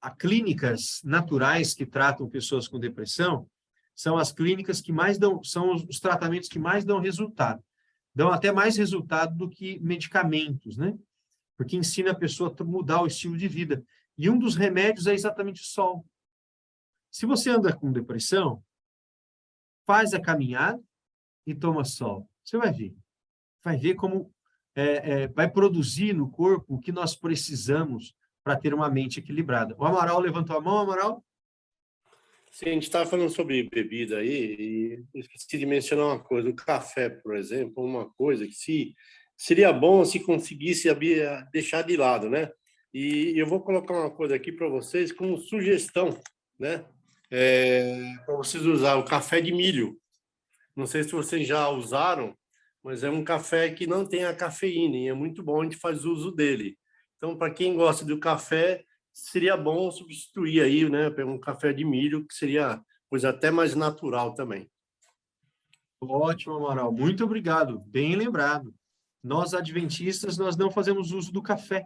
Há clínicas naturais que tratam pessoas com depressão, são as clínicas que mais dão, são os tratamentos que mais dão resultado. Dão até mais resultado do que medicamentos, né? Porque ensina a pessoa a mudar o estilo de vida. E um dos remédios é exatamente o sol. Se você anda com depressão, faz a caminhada e toma sol. Você vai ver. Vai ver como vai produzir no corpo o que nós precisamos para ter uma mente equilibrada. O Amaral levantou a mão, Amaral? Sim, a gente estava falando sobre bebida aí, e eu esqueci de mencionar uma coisa. O café, por exemplo, uma coisa que seria bom se conseguisse deixar de lado, né? E eu vou colocar uma coisa aqui para vocês como sugestão, né? Para vocês usar o café de milho. Não sei se vocês já usaram, mas é um café que não tem a cafeína e é muito bom, a gente faz uso dele. Então, para quem gosta do café, seria bom substituir aí, né, por um café de milho, que seria coisa até mais natural também. Ótimo, Amaral. Muito obrigado. Bem lembrado. Nós, adventistas, nós não fazemos uso do café.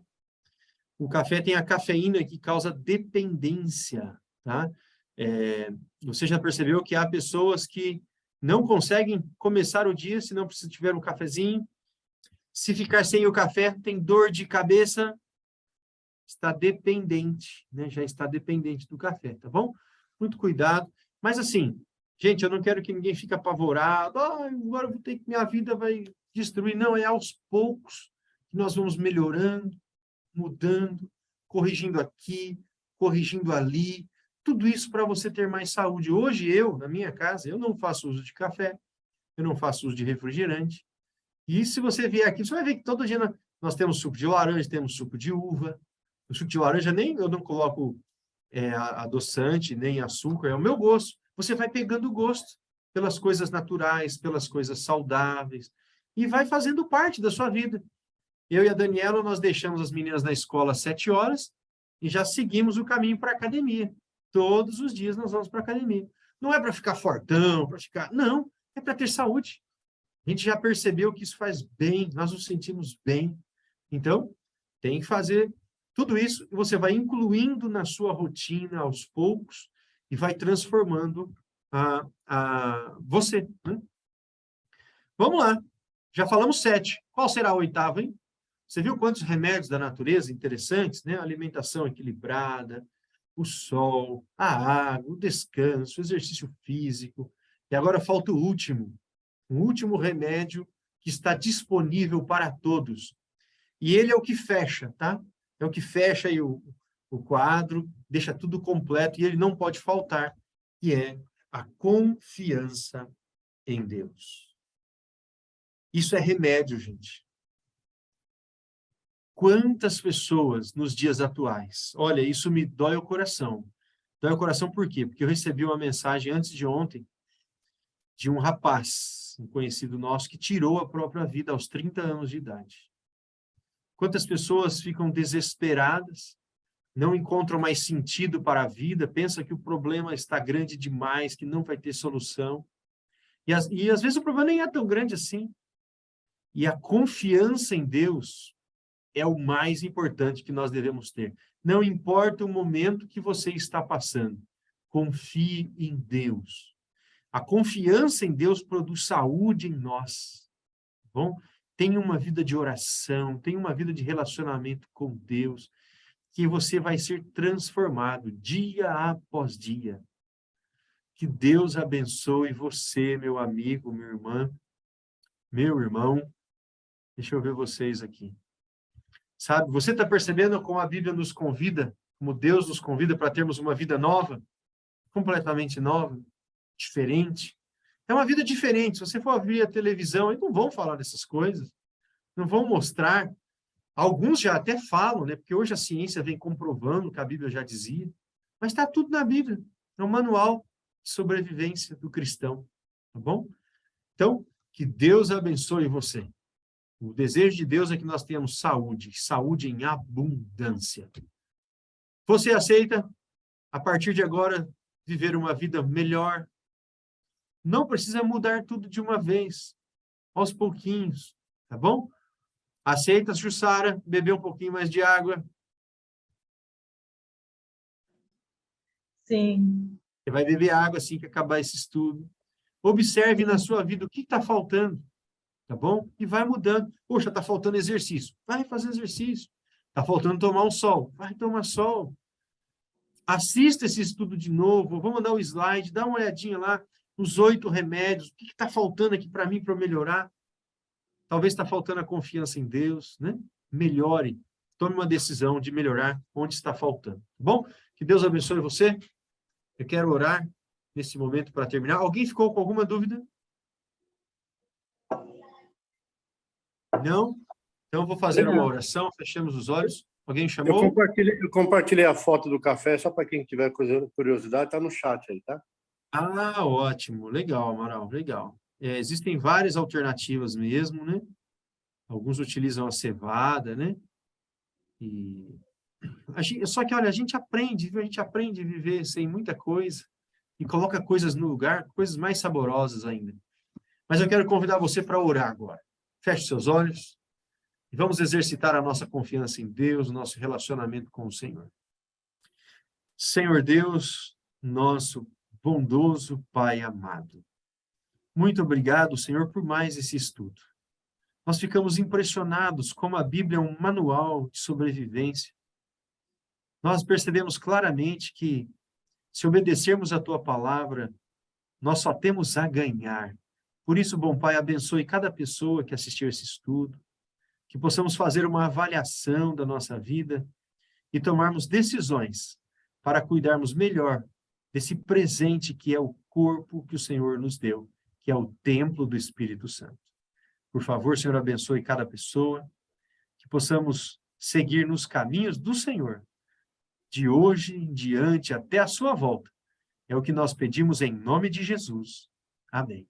O café tem a cafeína que causa dependência, tá? Você já percebeu que há pessoas que não conseguem começar o dia se não tiver um cafezinho? Se ficar sem o café, tem dor de cabeça, está dependente, né? Já está dependente do café, tá bom? Muito cuidado. Mas assim, gente, eu não quero que ninguém fique apavorado. Ah, agora eu vou ter que minha vida vai destruir. Não, é aos poucos que nós vamos melhorando, mudando, corrigindo aqui, corrigindo ali. Tudo isso para você ter mais saúde. Hoje eu, na minha casa, eu não faço uso de café, eu não faço uso de refrigerante. E se você vier aqui, você vai ver que todo dia nós temos suco de laranja, temos suco de uva. O suco de laranja nem eu não coloco adoçante, nem açúcar, é o meu gosto. Você vai pegando gosto pelas coisas naturais, pelas coisas saudáveis, e vai fazendo parte da sua vida. Eu e a Daniela, nós deixamos as meninas na escola às 7 horas e já seguimos o caminho para a academia. Todos os dias nós vamos para a academia. Não é para ficar fortão, para ficar... Não, é para ter saúde. A gente já percebeu que isso faz bem, nós nos sentimos bem. Então, tem que fazer tudo isso e você vai incluindo na sua rotina aos poucos e vai transformando você. Né? Vamos lá. Já falamos 7. Qual será a 8ª, hein? Você viu quantos remédios da natureza interessantes, né? A alimentação equilibrada, o sol, a água, o descanso, o exercício físico. E agora falta o último remédio que está disponível para todos. E ele é o que fecha, tá? É o que fecha aí o quadro, deixa tudo completo e ele não pode faltar, que é a confiança em Deus. Isso é remédio, gente. Quantas pessoas nos dias atuais, olha, isso me dói o coração. Dói o coração por quê? Porque eu recebi uma mensagem antes de ontem de um rapaz, um conhecido nosso, que tirou a própria vida aos 30 anos de idade. Quantas pessoas ficam desesperadas, não encontram mais sentido para a vida, pensam que o problema está grande demais, que não vai ter solução. E às vezes o problema nem é tão grande assim. E a confiança em Deus é o mais importante que nós devemos ter. Não importa o momento que você está passando, confie em Deus. A confiança em Deus produz saúde em nós. Tá bom? Tenha uma vida de oração, tenha uma vida de relacionamento com Deus, que você vai ser transformado dia após dia. Que Deus abençoe você, meu amigo, minha irmã, meu irmão. Deixa eu ver vocês aqui. Sabe, você está percebendo como a Bíblia nos convida, como Deus nos convida para termos uma vida nova, completamente nova, diferente. É uma vida diferente. Se você for abrir a televisão, eles não vão falar dessas coisas, não vão mostrar. Alguns já até falam, né? Porque hoje a ciência vem comprovando o que a Bíblia já dizia, mas está tudo na Bíblia. É um manual de sobrevivência do cristão, tá bom? Então, que Deus abençoe você. O desejo de Deus é que nós tenhamos saúde, saúde em abundância. Você aceita, a partir de agora, viver uma vida melhor? Não precisa mudar tudo de uma vez, aos pouquinhos, tá bom? Aceita, Jussara, beber um pouquinho mais de água? Sim. Você vai beber água assim que acabar esse estudo. Observe na sua vida o que está faltando, tá bom? E vai mudando. Poxa, está faltando exercício. Vai fazer exercício. Está faltando tomar um sol. Vai tomar sol. Assista esse estudo de novo. Vou mandar o slide, dá uma olhadinha lá nos 8 remédios. O que está faltando aqui para mim para melhorar? Talvez está faltando a confiança em Deus, né? Melhore. Tome uma decisão de melhorar onde está faltando. Tá bom? Que Deus abençoe você. Eu quero orar nesse momento para terminar. Alguém ficou com alguma dúvida? Não? Então, eu vou fazer uma oração. Fechamos os olhos. Alguém chamou? Eu compartilhei a foto do café, só para quem tiver curiosidade, está no chat aí, tá? Ah, ótimo. Legal, Amaral. Legal. Existem várias alternativas mesmo, né? Alguns utilizam a cevada, né? Só que, olha, a gente aprende, viu? A gente aprende a viver sem muita coisa e coloca coisas no lugar, coisas mais saborosas ainda. Mas eu quero convidar você para orar agora. Feche seus olhos e vamos exercitar a nossa confiança em Deus, o nosso relacionamento com o Senhor. Senhor Deus, nosso bondoso Pai amado, muito obrigado, Senhor, por mais esse estudo. Nós ficamos impressionados como a Bíblia é um manual de sobrevivência. nós percebemos claramente que, se obedecermos a tua palavra, nós só temos a ganhar. Por isso, bom Pai, abençoe cada pessoa que assistiu esse estudo, que possamos fazer uma avaliação da nossa vida e tomarmos decisões para cuidarmos melhor desse presente que é o corpo que o Senhor nos deu, que é o templo do Espírito Santo. Por favor, Senhor, abençoe cada pessoa, que possamos seguir nos caminhos do Senhor, de hoje em diante até a sua volta. É o que nós pedimos em nome de Jesus. Amém.